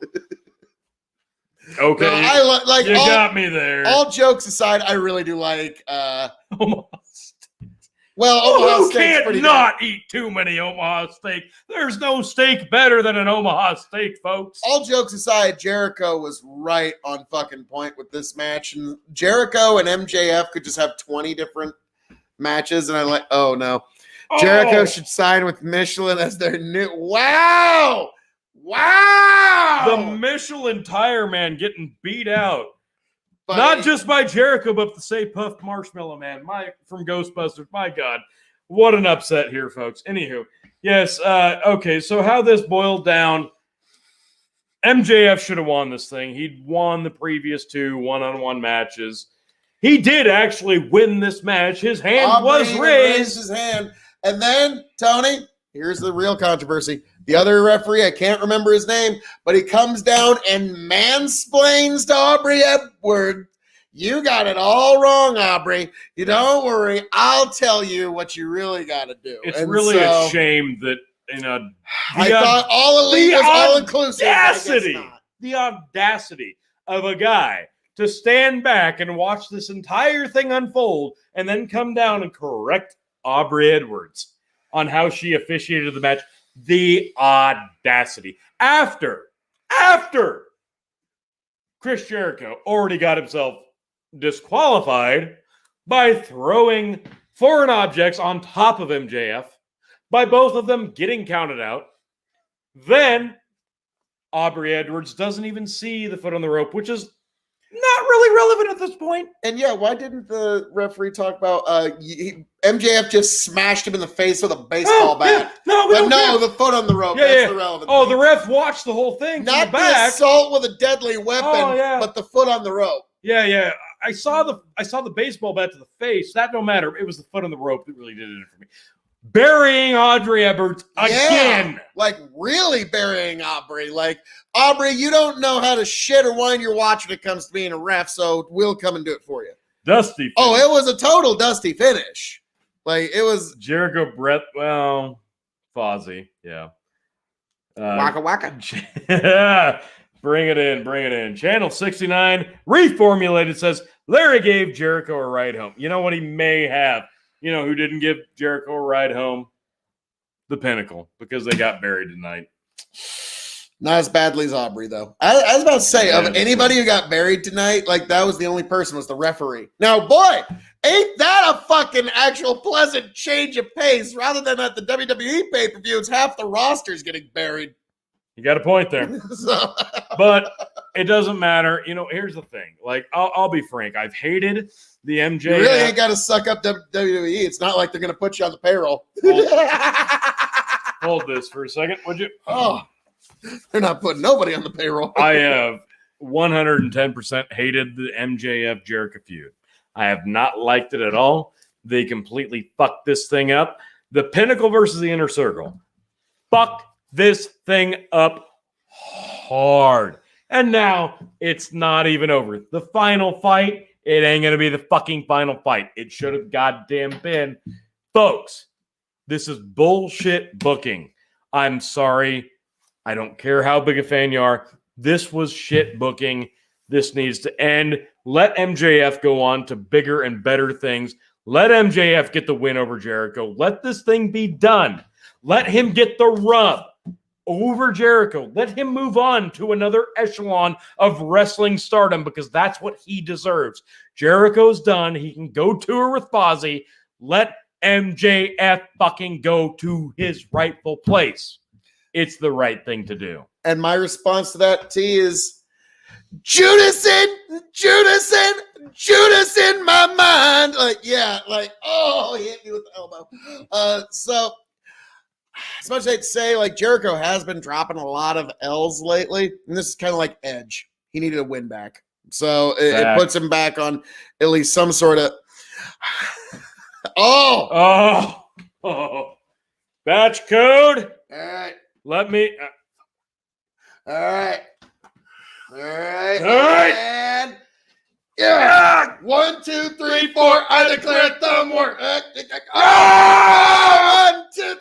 okay. No, you got me there. All jokes aside, I really do like Omaha Steak. Well, Omaha Steak's can't pretty not good. Eat too many Omaha Steak. There's no steak better than an Omaha Steak, folks. All jokes aside, Jericho was right on fucking point with this match. And Jericho and MJF could just have 20 different matches. And Jericho should sign with Michelin as their new. Wow. Wow! The Michelin Tire Man getting beat out. But Not just by Jericho, but the Stay Puft Marshmallow Man from Ghostbusters. My God. What an upset here, folks. Anywho, yes, okay, so how this boiled down, MJF should have won this thing. He'd won the previous 2 one-on-one matches. He did actually win this match. His hand was raised. His hand. And then, Tony, here's the real controversy. The other referee, I can't remember his name, but he comes down and mansplains to Aubrey Edwards. You got it all wrong, Aubrey. You don't worry. I'll tell you what you really got to do. It's really a shame that I thought all elite was all inclusive. The audacity of a guy to stand back and watch this entire thing unfold and then come down and correct Aubrey Edwards on how she officiated the match. The audacity. After Chris Jericho already got himself disqualified by throwing foreign objects on top of MJF, by both of them getting counted out. Then Aubrey Edwards doesn't even see the foot on the rope, which is not really relevant at this point. And yeah, why didn't the referee talk about MJF just smashed him in the face with a baseball bat? Yeah. No, the foot on the rope. That's the relevant thing. The ref watched the whole thing. Not from the back. assault with a deadly weapon, but the foot on the rope. Yeah. I saw the baseball bat to the face. That don't matter. It was the foot on the rope that really did it for me. Burying Aubrey Edwards again. Like really burying Aubrey. Like, Aubrey, you don't know how to shit or whine your watch when it comes to being a ref, so we'll come and do it for you. Dusty finish. Oh, it was a total dusty finish. Like, it was... Jericho, Fozzy, yeah. Waka waka. Bring it in. Channel 69, reformulated, says, Larry gave Jericho a ride home. You know what he may have? You know who didn't give Jericho a ride home? The Pinnacle, because they got buried tonight. Not as badly as Aubrey, though. I was about to say, of anybody who got buried tonight, like, that was the only person, was the referee. Now, boy, ain't that a fucking actual pleasant change of pace? Rather than at the WWE pay-per-view, it's half the roster's getting buried. You got a point there. But it doesn't matter. You know, here's the thing. Like, I'll be frank. I've hated the MJ. You really ain't got to suck up WWE. It's not like they're going to put you on the payroll. Hold this for a second, would you? Oh, they're not putting nobody on the payroll. I have 110% hated the MJF Jericho feud. I have not liked it at all. They completely fucked this thing up. The Pinnacle versus the Inner Circle. Fuck this thing up hard. And now it's not even over. The final fight, it ain't going to be the fucking final fight. It should have goddamn been. Folks, this is bullshit booking. I'm sorry. I don't care how big a fan you are. This was shit booking. This needs to end. Let MJF go on to bigger and better things. Let MJF get the win over Jericho. Let this thing be done. Let him get the rub over Jericho. Let him move on to another echelon of wrestling stardom, because that's what he deserves. Jericho's done. He can go tour with Fozzy. Let MJF fucking go to his rightful place. It's the right thing to do. And my response to that, T, is Judas in my mind. Like, yeah, like, oh, he hit me with the elbow. So as much as I'd say, like, Jericho has been dropping a lot of L's lately, and this is kind of like Edge. He needed a win back. So it puts him back on at least some sort of Oh. Batch code. All right. Let me. All right. And yeah. 1, 2, 3, 4. I declare thumb war. 1, 2,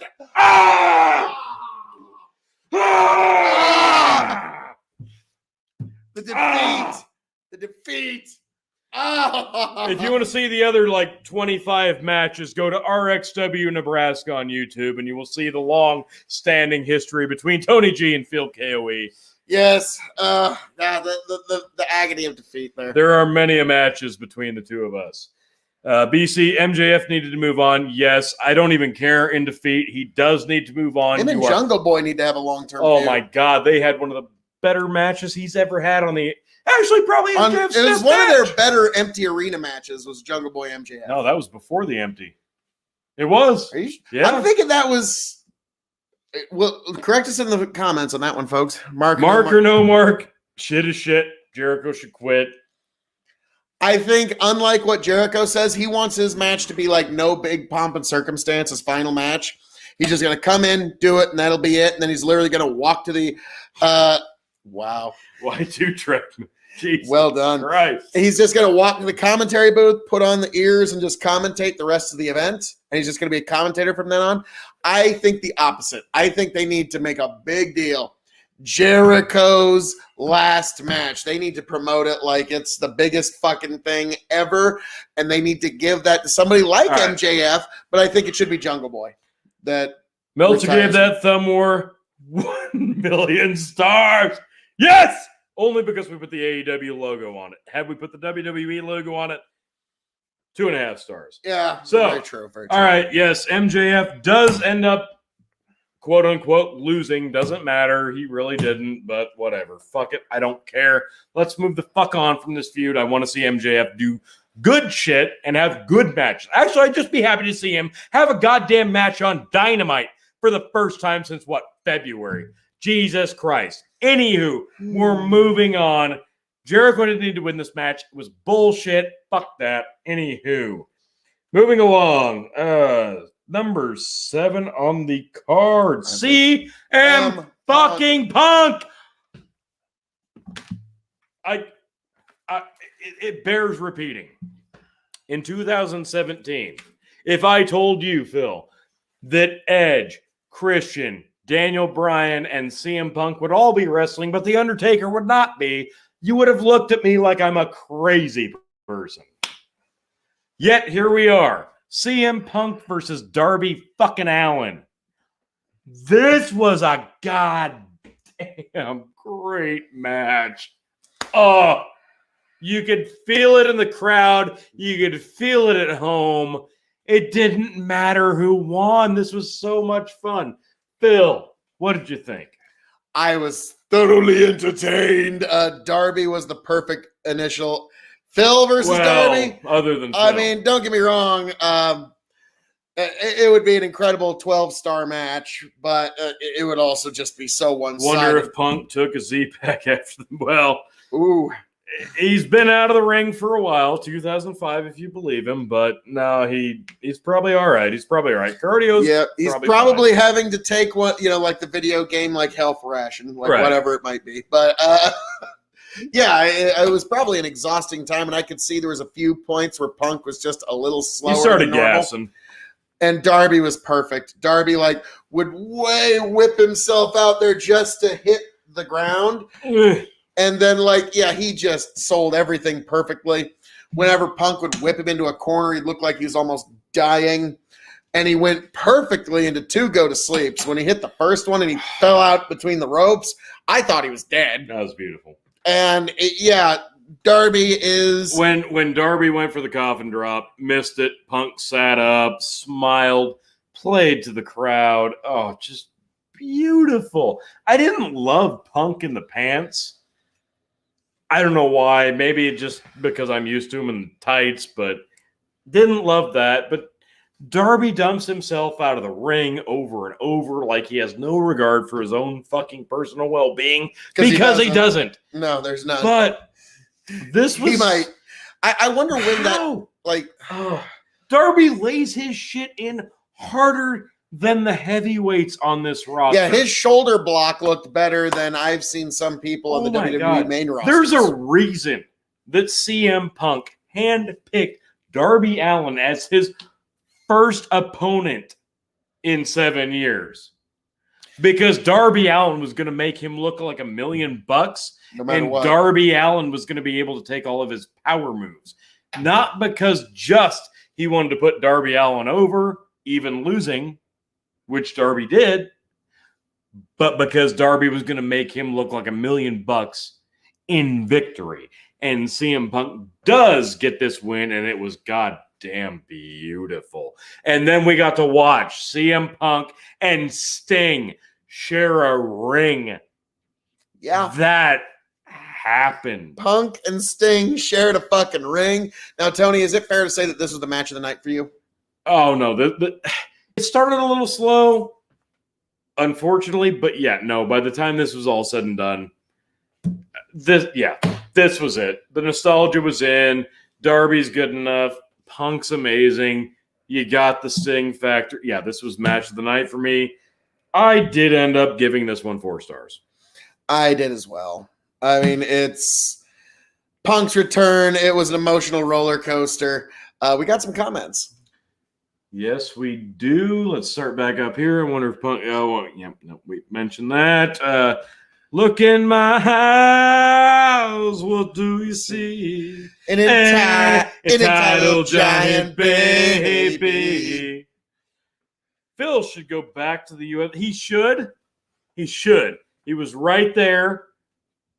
3. The defeat. If you want to see the other like 25 matches, go to RXW Nebraska on YouTube, and you will see the long-standing history between Tony G and Field KOE. Yes, the agony of defeat there. There are many matches between the two of us. BC, MJF needed to move on. Yes, I don't even care in defeat. He does need to move on. Him and Jungle Boy need to have a long-term Oh, feud. my God. They had one of the better matches he's ever had on the... Actually, probably MJF's it was best one of match. their better empty arena matches was Jungle Boy MJF. No, that was before the empty. It was. Yeah. I'm thinking that was... Well, correct us in the comments on that one, folks. Mark or no mark. Shit is shit. Jericho should quit. I think, unlike what Jericho says, he wants his match to be like no big pomp and circumstance, his final match. He's just going to come in, do it, and that'll be it. And then he's literally going to walk to the... wow. Y2 Trek. Jesus well done. Christ. He's just going to walk to the commentary booth, put on the ears, and just commentate the rest of the event. And he's just going to be a commentator from then on. I think the opposite. I think they need to make a big deal. Jericho's last match. They need to promote it like it's the biggest fucking thing ever. And they need to give that to somebody like MJF. But I think it should be Jungle Boy. Meltzer gave that thumb war 1 million stars. Yes! Only because we put the AEW logo on it. Had we put the WWE logo on it, 2.5 stars. Yeah, so, very true. All right, yes, MJF does end up, quote-unquote, losing. Doesn't matter. He really didn't, but whatever. Fuck it. I don't care. Let's move the fuck on from this feud. I want to see MJF do good shit and have good matches. Actually, I'd just be happy to see him have a goddamn match on Dynamite for the first time since, February. Jesus Christ. Anywho, we're moving on. Jericho didn't need to win this match. It was bullshit. Fuck that. Anywho. Moving along. Number 7 on the card. CM fucking Punk. It bears repeating. In 2017, if I told you, Phil, that Edge, Christian, Daniel Bryan, and CM Punk would all be wrestling, but The Undertaker would not be, you would have looked at me like I'm a crazy person. Yet here we are. CM Punk versus Darby fucking Allin. This was a goddamn great match. Oh, you could feel it in the crowd. You could feel it at home. It didn't matter who won. This was so much fun. Phil, what did you think? I was thoroughly entertained. Darby was the perfect initial. Phil versus Darby. Other than Phil. I mean, don't get me wrong. It would be an incredible 12-star match, but it would also just be so one-sided. Wonder if Punk took a Z-Pack after them. Well, ooh. He's been out of the ring for a while, 2005 if you believe him, but no, he's probably all right. He's probably all right. Cardio's he's probably having to take what, like the video game, like health ration, like whatever it might be. But yeah, it was probably an exhausting time, and I could see there was a few points where Punk was just a little slower. He started gassing. And Darby was perfect. Darby would whip himself out there just to hit the ground. And then, he just sold everything perfectly. Whenever Punk would whip him into a corner, he'd look like he was almost dying. And he went perfectly into 2 go-to-sleeps. When he hit the first one and he fell out between the ropes, I thought he was dead. That was beautiful. And, Darby is... When Darby went for the coffin drop, missed it, Punk sat up, smiled, played to the crowd. Oh, just beautiful. I didn't love Punk in the pants. I don't know why. Maybe it just because I'm used to him in tights, but didn't love that. But Darby dumps himself out of the ring over and over like he has no regard for his own fucking personal well-being because he doesn't. No, there's none. But this was... He might. I wonder when Darby lays his shit in harder than the heavyweights on this roster. Yeah, his shoulder block looked better than I've seen some people on the WWE main roster. There's a reason that CM Punk handpicked Darby Allin as his first opponent in 7 years. Because Darby Allin was going to make him look like $1 million, no matter and what. Darby Allin was going to be able to take all of his power moves. Not because just he wanted to put Darby Allin over, even losing, which Darby did, but because Darby was going to make him look like $1 million in victory. And CM Punk does get this win, and it was god goddamn beautiful. And then we got to watch CM Punk and Sting share a ring. Yeah. That happened. Punk and Sting shared a fucking ring. Now, Tony, is it fair to say that this was the match of the night for you? Oh, no. It started a little slow, unfortunately. But yeah, no, by the time this was all said and done, this was it. The nostalgia was in. Darby's good enough. Punk's amazing. You got the Sting factor. Yeah, this was match of the night for me. I did end up giving this one 4 stars. I did as well. I mean, it's Punk's return. It was an emotional roller coaster. We got some comments. Yes, we do. Let's start back up here. I wonder if Punk. Oh, yeah, no, we mentioned that. Look in my house. What do you see? An entitled giant baby. Phil should go back to the U.S. He should. He was right there,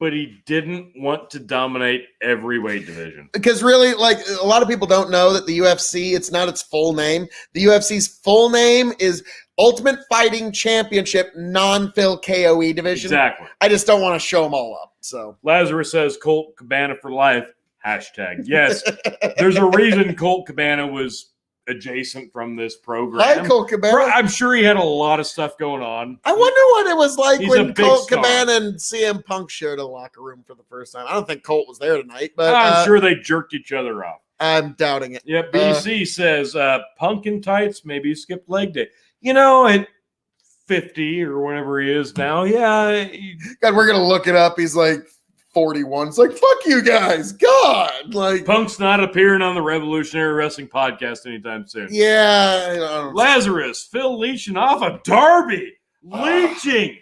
but he didn't want to dominate every weight division. Because really, like, a lot of people don't know that the UFC, it's not its full name. The UFC's full name is Ultimate Fighting Championship Non-Phil KOE Division. Exactly. I just don't want to show them all up. So Lazarus says Colt Cabana for life. #. Yes, there's a reason Colt Cabana was adjacent from this program. Hi, Colt Cabana. I'm sure he had a lot of stuff going on. I wonder what it was like when Colt star. Cabana and CM Punk shared a locker room for the first time. I don't think Colt was there tonight, but I'm sure they jerked each other off. I'm doubting it. Yeah, BC says Punk in tights, maybe skipped leg day. You know, at 50 or whatever he is now, yeah. God, we're gonna look it up. He's like 41. It's like, fuck you guys. God. Like, Punk's not appearing on the Revolutionary Wrestling Podcast anytime soon. Yeah. Lazarus, Phil leeching off a Darby. Leeching.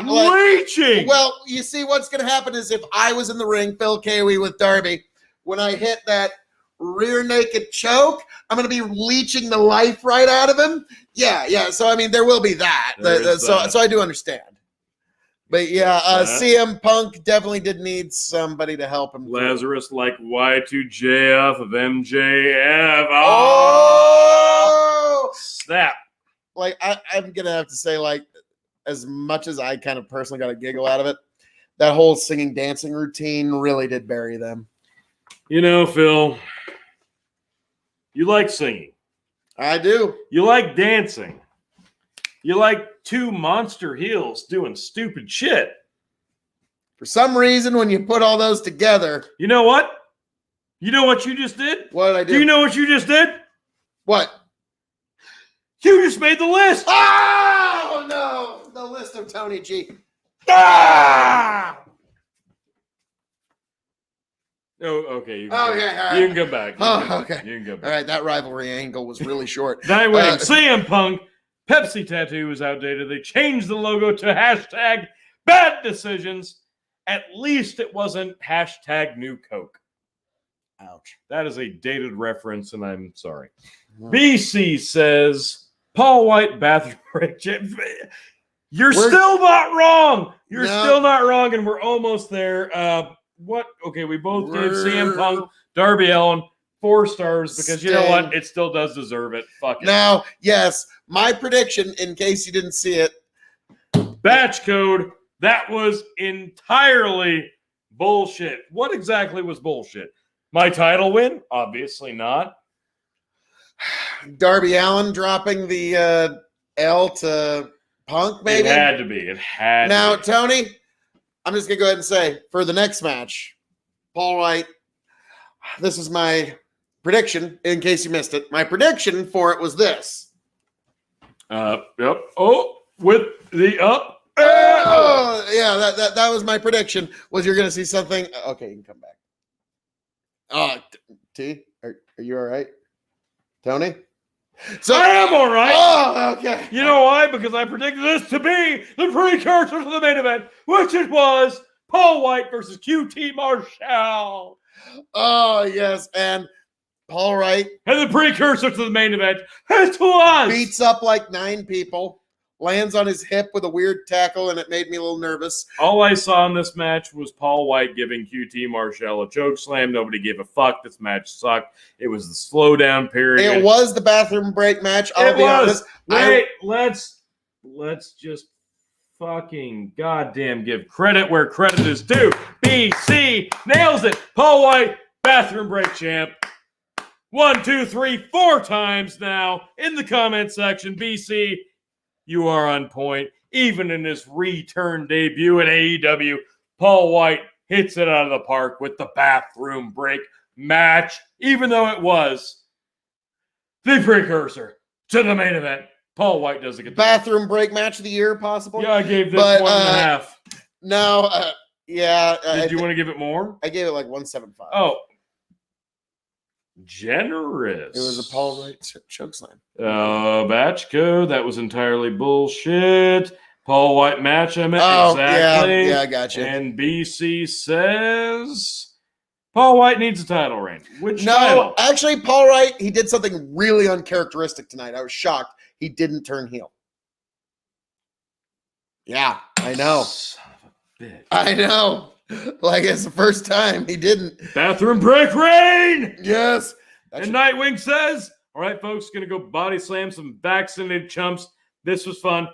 Leeching. Well, you see, what's going to happen is if I was in the ring, Phil KOE with Darby, when I hit that rear naked choke, I'm going to be leeching the life right out of him. Yeah. So, I mean, there will be that. So I do understand. But yeah, CM Punk definitely did need somebody to help him. Lazarus like Y2J of MJF. Oh! Snap. Like, I'm going to have to say, like, as much as I kind of personally got a giggle out of it, that whole singing, dancing routine really did bury them. You know, Phil, you like singing. I do. You like dancing. You like 2 monster heels doing stupid shit. For some reason, when you put all those together... You know what? You know what you just did? What did I do? Do you know what you just did? What? You just made the list. Oh, no. The list of Tony G. Ah! Oh, okay. You can go back. Okay. You can go back. All right, that rivalry angle was really short. Anyway, CM Punk, Pepsi tattoo is outdated. They changed the logo to #bad decisions. At least it wasn't #new Coke. Ouch. That is a dated reference, and I'm sorry. BC says, Paul White bathroom break. You're still not wrong. You're still not wrong, and we're almost there. What? Okay, we both gave CM Punk, Darby Allin 4 stars because you know what? It still does deserve it. Fuck it. Now, yes, my prediction, in case you didn't see it. Batch code, that was entirely bullshit. What exactly was bullshit? My title win? Obviously not. Darby Allin dropping the L to Punk, maybe? It had to be. It had now, to be. Tony, I'm just going to go ahead and say, for the next match, Paul White, this is my prediction, in case you missed it. My prediction for it was this. Yep. Oh, with the up. Oh, yeah, that was my prediction, was you're going to see something. Okay, you can come back. T, are you all right? Tony? So I am all right. Oh, okay. You know why? Because I predicted this to be the precursor to the main event, which it was Paul White versus QT Marshall. Oh, yes. And Paul White. And the precursor to the main event, it was. Beats up like 9 people, lands on his hip with a weird tackle, and it made me a little nervous. All I saw in this match was Paul White giving QT Marshall a choke slam. Nobody gave a fuck. This match sucked. It was the slowdown period. It was the bathroom break match. I'll be honest. Wait, let's just fucking goddamn give credit where credit is due. BC nails it. Paul White, bathroom break champ. 1, 2, 3, 4 times now in the comment section. BC, you are on point. Even in his return debut in AEW, Paul White hits it out of the park with the bathroom break match, even though it was the precursor to the main event. Paul White doesn't get the bathroom break match of the year, possible. Yeah, I gave this 1.5. No, yeah. Did you want to give it more? I gave it like 1.75. Oh, generous. It was a Paul White chokeslam. Batchko, that was entirely bullshit. Paul White match, I meant exactly. Yeah, I got you. And BC says Paul White needs a title reign. Which no, title? Actually, Paul White, he did something really uncharacteristic tonight. I was shocked. He didn't turn heel. Yeah, I know. Son of a bitch. I know. Like, it's the first time he didn't. Bathroom break reign! Yes. And Nightwing says, all right, folks, going to go body slam some vaccinated chumps. This was fun.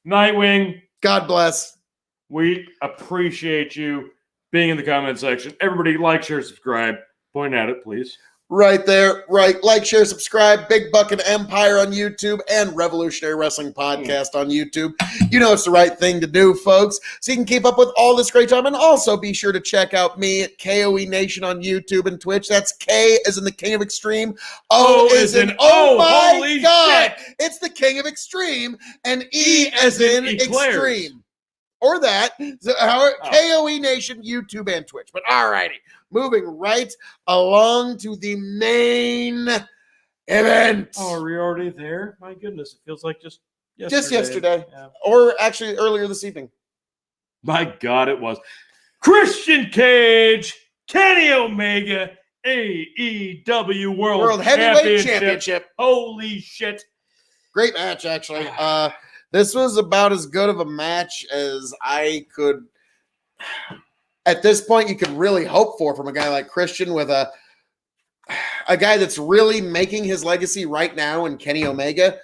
Nightwing. God bless. We appreciate you being in the comment section. Everybody like, share, subscribe. Point at it, please. Right there. Right. Like, share, subscribe. Big Bucket Empire on YouTube and Revolutionary Wrestling Podcast on YouTube. You know it's the right thing to do, folks. So you can keep up with all this great time. And also be sure to check out me at KOE Nation on YouTube and Twitch. That's K as in the King of Extreme. O as in, oh my God. Shit. It's the King of Extreme. And E as in Extreme. Or that. So KOE Nation, YouTube, and Twitch. But all righty. Moving right along to the main event. Oh, are we already there? My goodness, it feels like just yesterday. Just yesterday. Yeah. Or actually earlier this evening. My God, it was. Christian Cage, Kenny Omega, AEW World Heavyweight Championship. Holy shit. Great match, actually. This was about as good of a match as I could... At this point, you could really hope for from a guy like Christian, with a guy that's really making his legacy right now in Kenny Omega.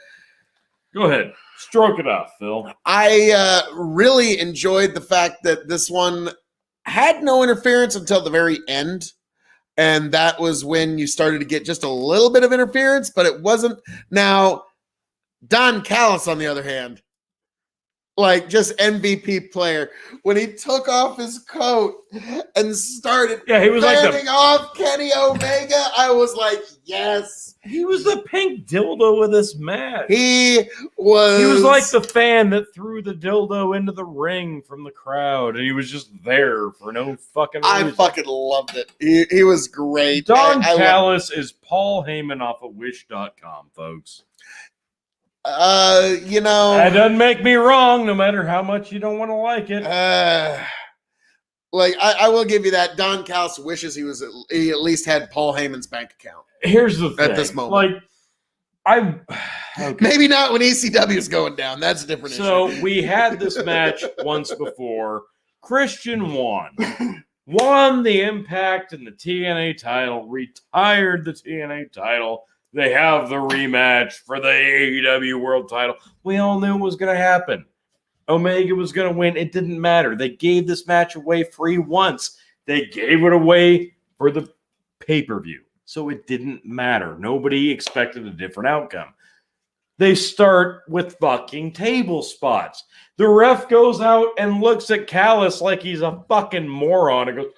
Go ahead. Stroke it off, Phil. I really enjoyed the fact that this one had no interference until the very end. And that was when you started to get just a little bit of interference, but it wasn't. Now, Don Callis, on the other hand, like just MVP player, when he took off his coat and started he was fanning off Kenny Omega, I was like, yes. He was the pink dildo with this match. He was like the fan that threw the dildo into the ring from the crowd, and he was just there for no fucking reason. I fucking loved it. He was great. Don Callis is Paul Heyman off of Wish.com, folks. That doesn't make me wrong, no matter how much you don't want to like it. I will give you that. Don Callis wishes he at least had Paul Heyman's bank account. Here's the thing. At this moment. Maybe not when ECW is going down. That's a different issue. So we had this match once before. Christian won the Impact and the TNA title, retired the TNA title. They have the rematch for the AEW World title. We all knew it was going to happen. Omega was going to win. It didn't matter. They gave this match away free once. They gave it away for the pay-per-view. So it didn't matter. Nobody expected a different outcome. They start with fucking table spots. The ref goes out and looks at Callis like he's a fucking moron and goes,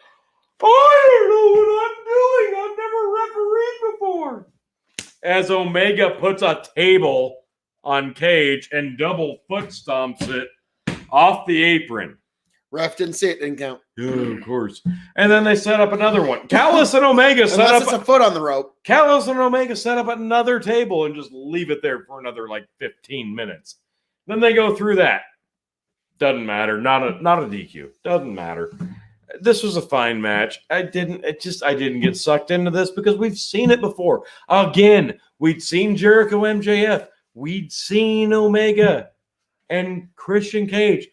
I don't know what I'm doing. I've never refereed before. As Omega puts a table on Cage and double foot stomps it off the apron. Ref didn't see it, didn't count. Yeah, of course. And then they set up another one. Callis and Omega set up... Unless it's a foot on the rope. Callis and Omega set up another table and just leave it there for another, 15 minutes. Then they go through that. Doesn't matter. Not a DQ. Doesn't matter. This was a fine match. I didn't get sucked into this because we've seen it before. Again, we'd seen Jericho MJF. We'd seen Omega. and Christian Cage.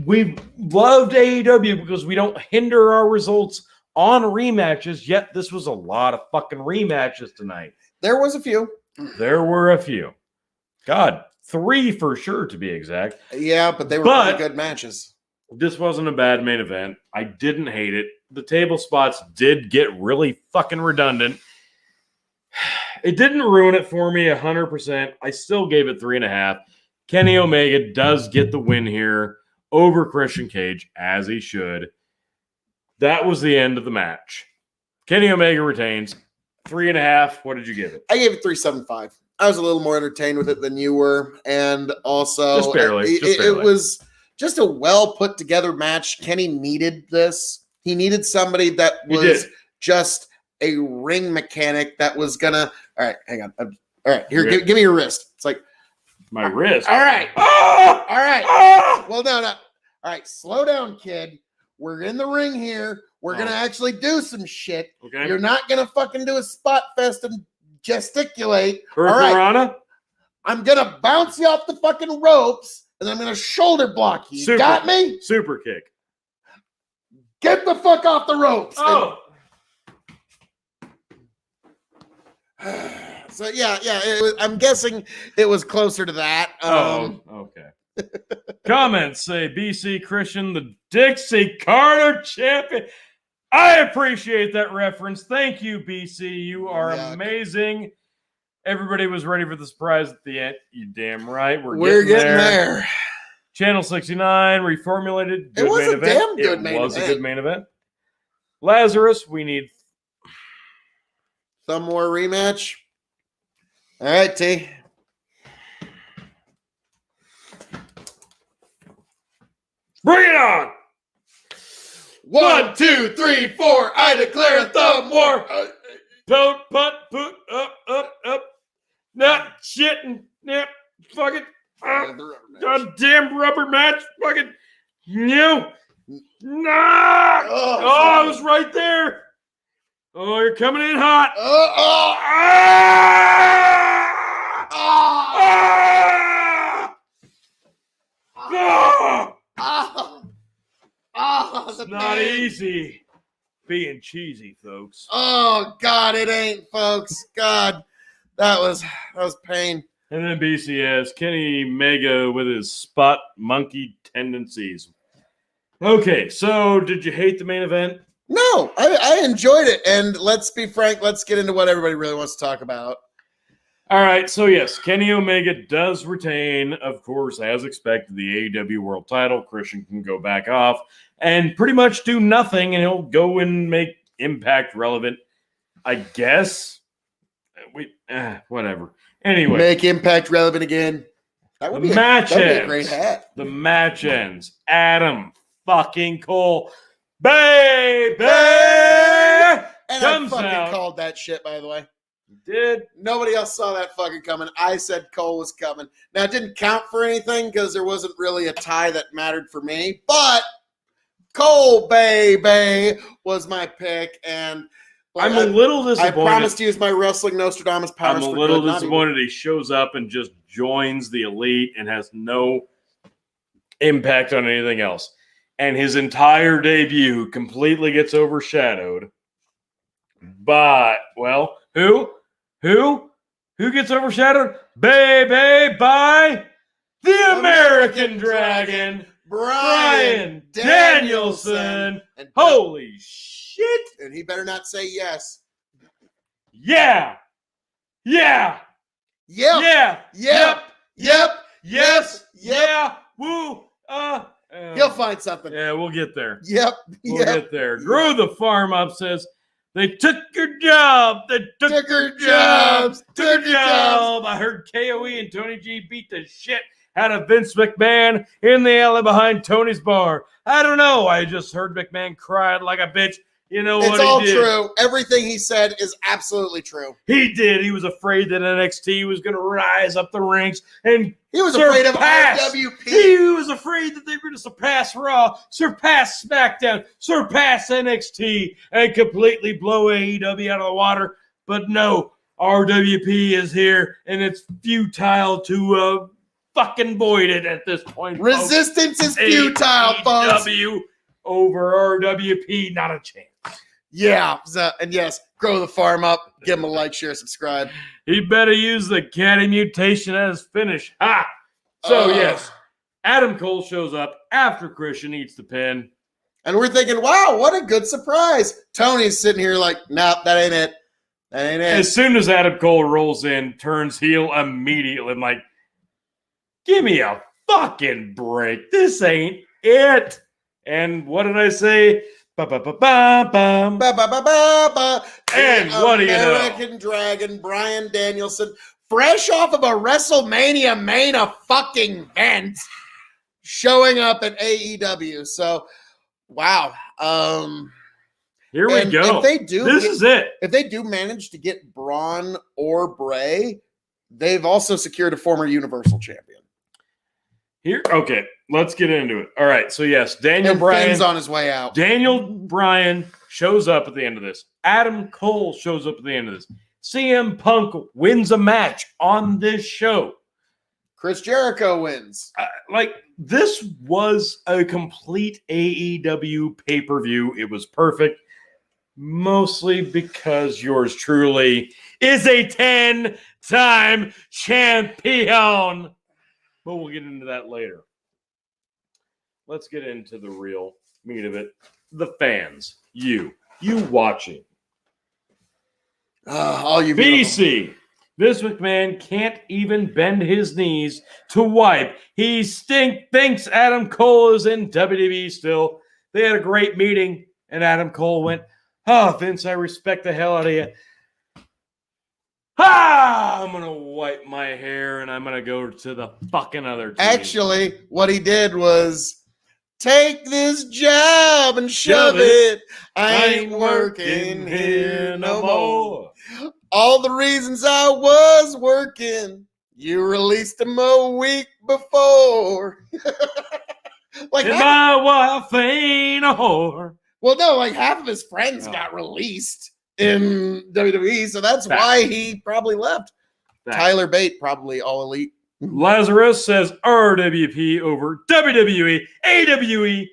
We've loved AEW because we don't hinder our results on rematches, yet this was a lot of fucking rematches tonight. There was a few. There were a few. God, 3 for sure to be exact. Yeah, but they were pretty good matches. This wasn't a bad main event. I didn't hate it. The table spots did get really fucking redundant. It didn't ruin it for me 100%. I still gave it 3.5. Kenny Omega does get the win here over Christian Cage, as he should. That was the end of the match. Kenny Omega retains. 3.5. What did you give it? I gave it 3.75. I was a little more entertained with it than you were, and also just barely. It was just a well put together match. Kenny needed this. He needed somebody that was just a ring mechanic that was gonna. All right, hang on. All right, here, give me your wrist. It's like my wrist. All right, all right. Well, no. All right, slow down, kid. We're in the ring here. We're gonna actually do some shit. Okay. You're not gonna fucking do a spot fest and gesticulate. All right. I'm gonna bounce you off the fucking ropes, and I'm gonna shoulder block you. You got me? Super kick. Get the fuck off the ropes. Oh. So yeah. I'm guessing it was closer to that. Okay. Comments say BC Christian, the Dixie Carter champion. I appreciate that reference. Thank you, BC. You are amazing. Everybody was ready for the surprise at the end. You damn right. We're getting there. Channel 69 reformulated. It was a damn good main event. It was a good main event. Lazarus, we need some more rematch. All right, T. Bring it on! 1, 2, 3, 4. I declare a thumb war. Don't put up. Not shitting. Yep. Fucking. Goddamn rubber match. Fucking. No. Oh, I was right there. Oh, you're coming in hot. It's not easy being cheesy, folks. Oh, God, it ain't, folks. God, that was pain. And then BCS, Kenny Omega with his spot monkey tendencies. Okay, so did you hate the main event? No, I enjoyed it. And let's be frank, let's get into what everybody really wants to talk about. All right, so yes, Kenny Omega does retain, of course, as expected, the AEW World title. Christian can go back off and pretty much do nothing, and he'll go and make Impact relevant, I guess. Whatever. Anyway. Make Impact relevant again. That would be a great hat. The match ends. Adam fucking Cole, baby! And I fucking out. called that shit, by the way. Did. Nobody else saw that fucking coming. I said Cole was coming. Now, it didn't count for anything because there wasn't really a tie that mattered for me, but Cole, baby, was my pick, and I'm a little disappointed. I promised to use my Wrestling Nostradamus powers. I'm a little disappointed he shows up and just joins the Elite and has no impact on anything else. And his entire debut completely gets overshadowed by, well, who? Who gets overshadowed? Baby, by the American Dragon, Bryan Danielson. And holy shit. And he better not say yes. Yeah. Yep. Yes. Yeah. Woo. He'll find something. Yeah, we'll get there. Yep. We'll get there. Grow the Farm Up says, they took your job. They took your jobs. Took your job. I heard KOE and Tony G beat the shit out of Vince McMahon in the alley behind Tony's bar. I don't know. I just heard McMahon cried like a bitch. You know what he did? It's all true. Everything he said is absolutely true. He did. He was afraid that NXT was going to rise up the ranks and he was afraid of IWP. He was afraid that they were going to surpass Raw, surpass SmackDown, surpass NXT, and completely blow AEW out of the water. But no, RWP is here, and it's futile to fucking voided at this point. Resistance is futile, folks. AEW over RWP, not a chance. Yeah, and yes, grow the farm up. Give him a like, share, subscribe. He better use the Caddy mutation as finish. Ha! So, yes, Adam Cole shows up after Christian eats the pin. And we're thinking, wow, what a good surprise. Tony's sitting here like, nope, that ain't it. That ain't it. As soon as Adam Cole rolls in, turns heel immediately. I'm like, give me a fucking break. This ain't it. And what did I say? Ba-ba-ba-ba-bum. Ba-ba-ba-ba-ba. And what do you know? American Dragon, Bryan Danielson, fresh off of a WrestleMania main event, showing up at AEW. So, wow. Here we go. If they do, this is it. If they do manage to get Braun or Bray, they've also secured a former Universal Champion. Here, okay, let's get into it. All right, so yes, Daniel Bryan Finn's on his way out. Daniel Bryan shows up at the end of this. Adam Cole shows up at the end of this. CM Punk wins a match on this show. Chris Jericho wins. This was a complete AEW pay-per-view. It was perfect, mostly because yours truly is a 10-time champion. But we'll get into that later. Let's get into the real meat of it. The fans. You watching. All you BC. This McMahon can't even bend his knees to wipe. He thinks Adam Cole is in WWE still. They had a great meeting, and Adam Cole went, "Oh, Vince, I respect the hell out of you. I'm going to wipe my hair, and I'm going to go to the fucking other team." Actually, what he did was, take this job and shove it. I ain't working here no more. All the reasons I was working, you released them a week before. My wife ain't a whore. Well, no, like half of his friends got released in WWE, so that's why he probably left. Tyler Bate, probably All Elite. Lazarus says RWP over WWE, AWE,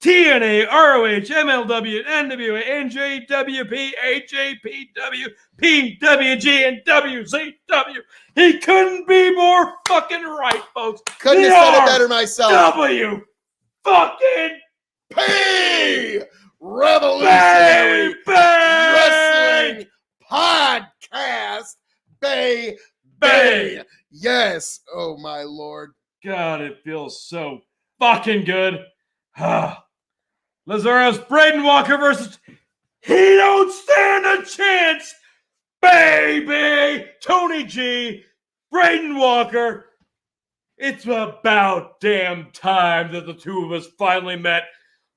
TNA, ROH, MLW, NWA, NJWP, AJPW, PWG, and WCW. He couldn't be more fucking right, folks. Couldn't have said it better myself. W fucking P Revolutionary Wrestling Podcast. Bay. Yes. Oh, my Lord. God, it feels so fucking good. Lazarus Braden Walker versus he don't stand a chance, baby. Tony G, Braden Walker. It's about damn time that the two of us finally met,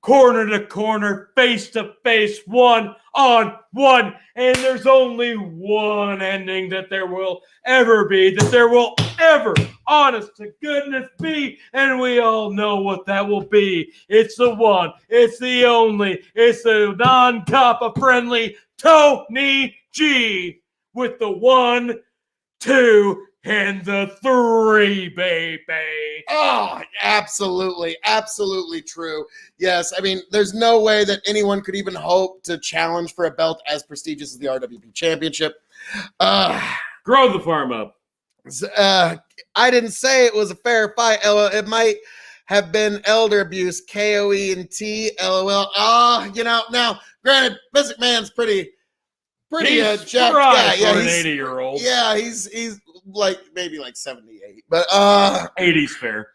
corner to corner, face to face, one on one. And there's only one ending that there will ever be, that there will ever, honest to goodness, be. And we all know what that will be. It's the one, it's the only, it's the non-coppa friendly Tony G with the 1, 2, and the 3, baby. Oh, absolutely. Absolutely true. Yes. I mean, there's no way that anyone could even hope to challenge for a belt as prestigious as the RWP Championship. Grow the farm up. I didn't say it was a fair fight. It might have been elder abuse. KOE and T. LOL. Now, granted, Vince McMahon's pretty jacked guy. Yeah, he's 80-year-old. Yeah, he's like maybe like 78, but 80's fair.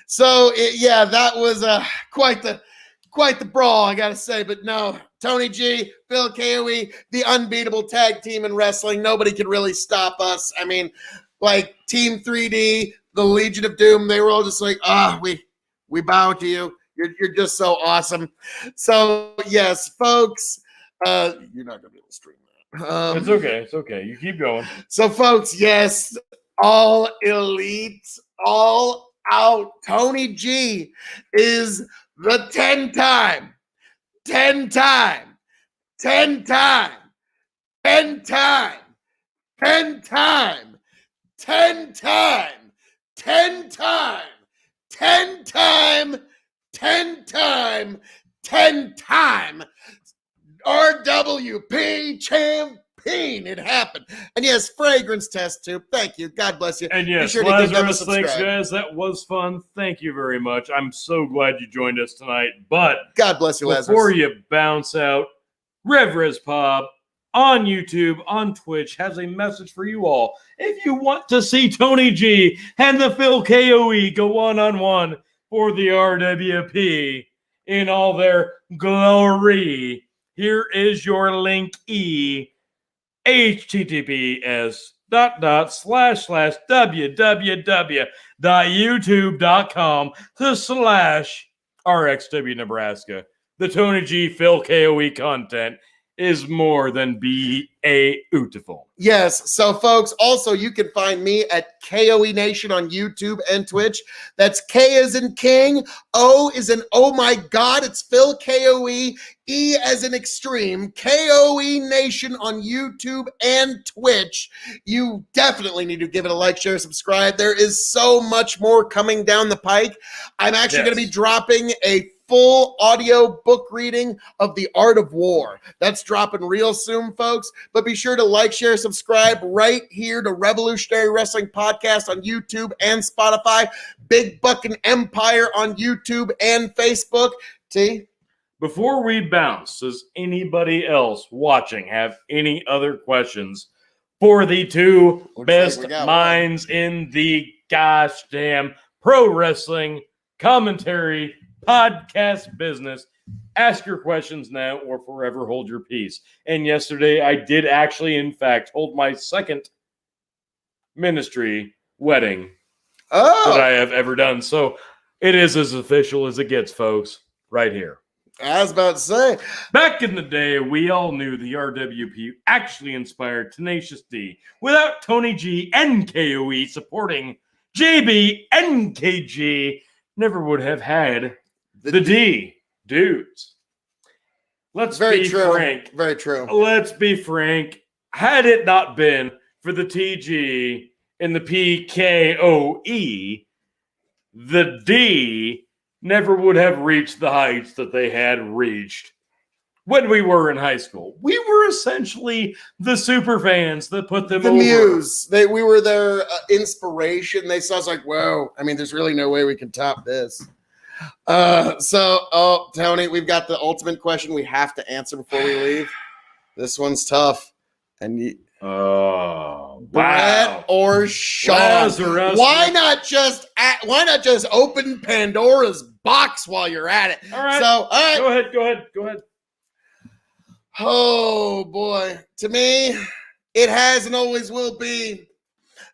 So that was quite the brawl, I gotta say. But no, Tony G, Phil KOE, the unbeatable tag team in wrestling. Nobody could really stop us. I mean, like Team 3D, the Legion of Doom, they were all just like, we bow to you. You're just so awesome. So yes, folks, you're not gonna be able to stream that. It's okay. It's okay. You keep going. So, folks, yes, All Elite, All Out. Tony G is the 10-time 10-time RWP champion. It happened. And yes, fragrance test tube. Thank you. God bless you. And yes, be sure to give them a Lazarus, thanks, subscribe. guys. That was fun. Thank you very much. I'm so glad you joined us tonight. But God bless you, Lazarus. before you bounce out, RevRez Pop on YouTube, on Twitch, has a message for you all. If you want to see Tony G and the Phil KOE go one-on-one for the RWP in all their glory, here is your link https://www.youtube.com/RXW Nebraska. The Tony G Phil KOE content is more than beautiful. Yes. So, folks, also you can find me at KOE Nation on YouTube and Twitch. That's K as in King, O as in oh my God. It's Phil KOE, E as in extreme. KOE Nation on YouTube and Twitch. You definitely need to give it a like, share, subscribe. There is so much more coming down the pike. I'm actually going to be dropping a full audio book reading of The Art of War. That's dropping real soon, folks. But be sure to like, share, subscribe right here to Revolutionary Wrestling Podcast on YouTube and Spotify. Big Buckin' Empire on YouTube and Facebook. T? Before we bounce, does anybody else watching have any other questions for the two best minds in the gosh damn pro wrestling commentary podcast business? Ask your questions now or forever hold your peace. And yesterday I did actually, in fact, hold my second ministry wedding that I have ever done. So it is as official as it gets, folks, right here. I was about to say. Back in the day, we all knew the RWP actually inspired Tenacious D. Without Tony G and KOE supporting JB and KG, never would have had the D dudes. Let's be frank. Very true. Let's be frank. Had it not been for the TG and the PKOE, the D never would have reached the heights that they had reached when we were in high school. We were essentially the super fans that put them over. Muse. We were their inspiration. They saw us like, whoa, I mean, there's really no way we can top this. Tony, we've got the ultimate question we have to answer before we leave. This one's tough. And Brett or Sean? Lazarus. Why not just open Pandora's box while you're at it? All right. So, all right. Go ahead. Oh boy. To me, it has and always will be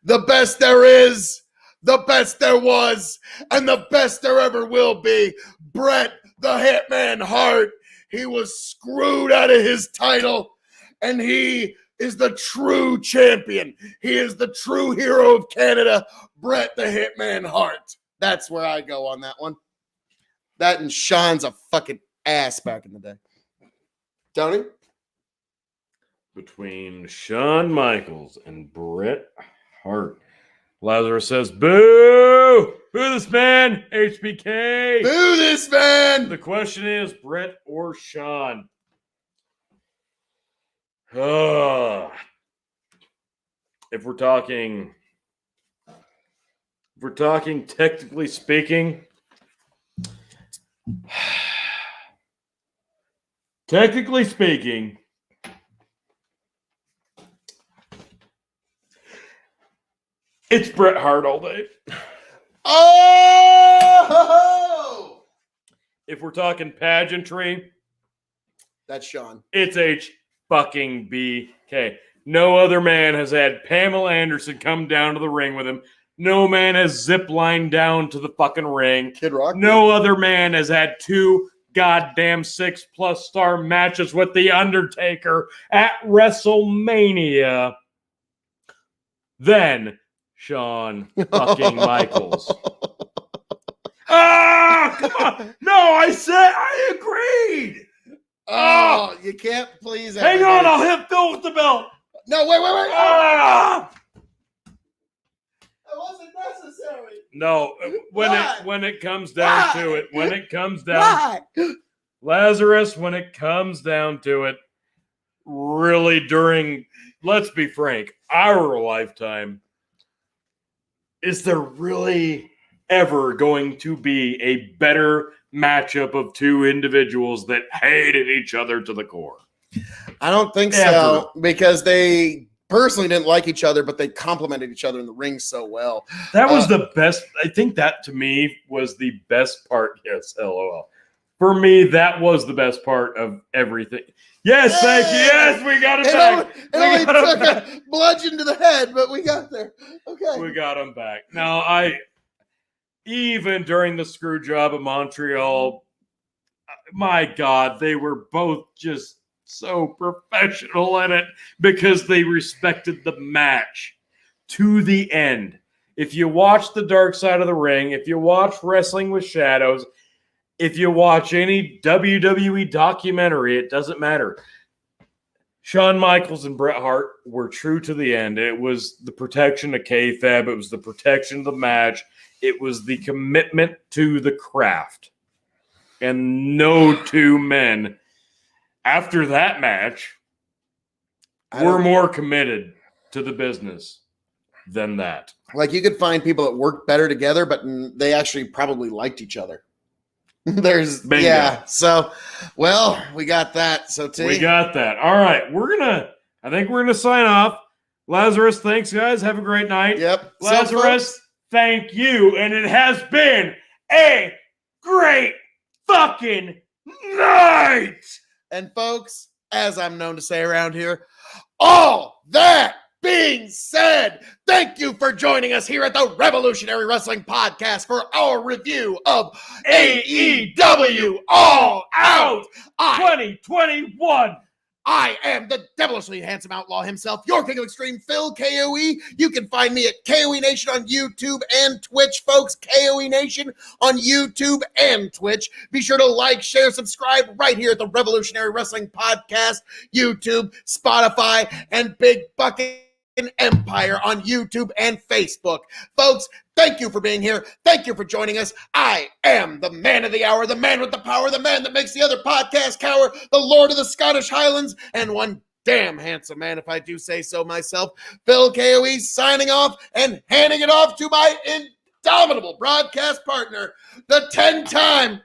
the best there is, the best there was, and the best there ever will be. Bret the Hitman Hart. He was screwed out of his title, and he is the true champion. He is the true hero of Canada, Bret the Hitman Hart. That's where I go on that one. That and Sean's a fucking ass back in the day. Tony? Between Shawn Michaels and Bret Hart. Lazarus says, boo! Boo this man! HBK! Boo this man! The question is, Bret or Shawn? If we're talking technically speaking, it's Bret Hart all day. Oh! If we're talking pageantry, that's Sean. It's fucking BK. No other man has had Pamela Anderson come down to the ring with him. No man has zip-lined down to the fucking ring. Kid Rock. No other man has had 2 goddamn 6+ star matches with The Undertaker at WrestleMania than Shawn fucking Michaels. Come on. No, I agreed. Oh, you can't please everybody. Hang on, I'll hit Phil with the belt. No, wait. That wasn't necessary. No, when it comes down to it, when it comes down, Why? Lazarus, when it comes down to it, really during, let's be frank, our lifetime, is there really ever going to be a better matchup of two individuals that hated each other to the core? I don't think so, because they personally didn't like each other, but they complimented each other in the ring so well. That was the best. I think that to me was the best part. Yes, LOL. For me, that was the best part of everything. Yes, thank you. Yes, we got it back. It only took a bludgeon to the head, but we got there. Okay. We got him back. Now, even during the screw job at Montreal, my God, they were both just so professional in it because they respected the match to the end. If you watch The Dark Side of the Ring, if you watch Wrestling with Shadows, if you watch any WWE documentary, it doesn't matter. Shawn Michaels and Bret Hart were true to the end. It was the protection of kayfabe. It was the protection of the match. It was the commitment to the craft. And no two men, after that match, were more committed to the business than that. Like, you could find people that work better together, but they actually probably liked each other. There's Bingo. Yeah. So, well, we got that. So we got that. All right, I think we're gonna sign off. Lazarus, thanks, guys. Have a great night. Yep. Lazarus, so, thank you, and it has been a great fucking night. And folks, as I'm known to say around here, all that being said, thank you for joining us here at the Revolutionary Wrestling Podcast for our review of AEW All Out 2021. I am the devilishly handsome outlaw himself, your king of extreme, Phil KOE. You can find me at KOE Nation on YouTube and Twitch, folks. KOE Nation on YouTube and Twitch. Be sure to like, share, subscribe right here at the Revolutionary Wrestling Podcast, YouTube, Spotify, and Big Bucket Empire on YouTube and Facebook. Folks, thank you for being here. Thank you for joining us. I am the man of the hour, the man with the power, the man that makes the other podcast cower, the Lord of the Scottish Highlands, and one damn handsome man, if I do say so myself. Phil KOE signing off and handing it off to my indomitable broadcast partner, the 10-time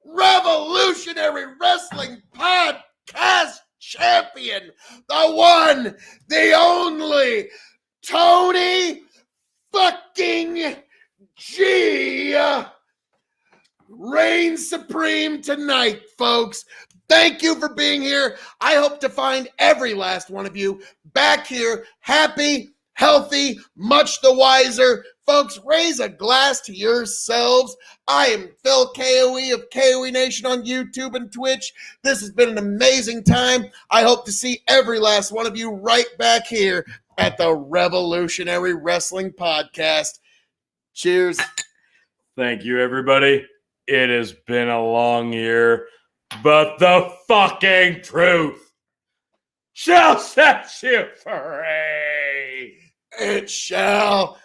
Revolutionary Wrestling Podcast champion, the one, the only, Tony fucking G, reigns supreme tonight, folks. Thank you for being here. I hope to find every last one of you back here, happy, healthy, much the wiser. Folks, raise a glass to yourselves. I am Phil KOE of KOE Nation on YouTube and Twitch. This has been an amazing time. I hope to see every last one of you right back here at the Revolutionary Wrestling Podcast. Cheers. Thank you, everybody. It has been a long year, but the fucking truth shall set you free. It shall.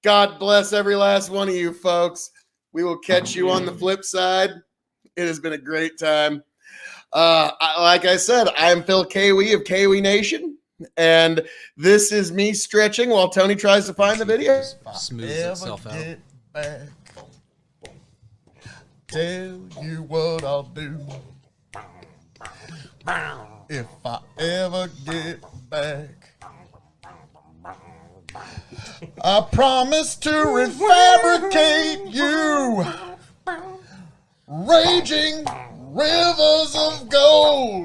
God bless every last one of you, folks. We will catch you on the flip side. It has been a great time. Like I said, I'm Phil KOE of KOE Nation, and this is me stretching while Tony tries to find the video. Smooths itself out. Back, tell you what I'll do if I ever get back. I promise to refabricate you, raging rivers of gold.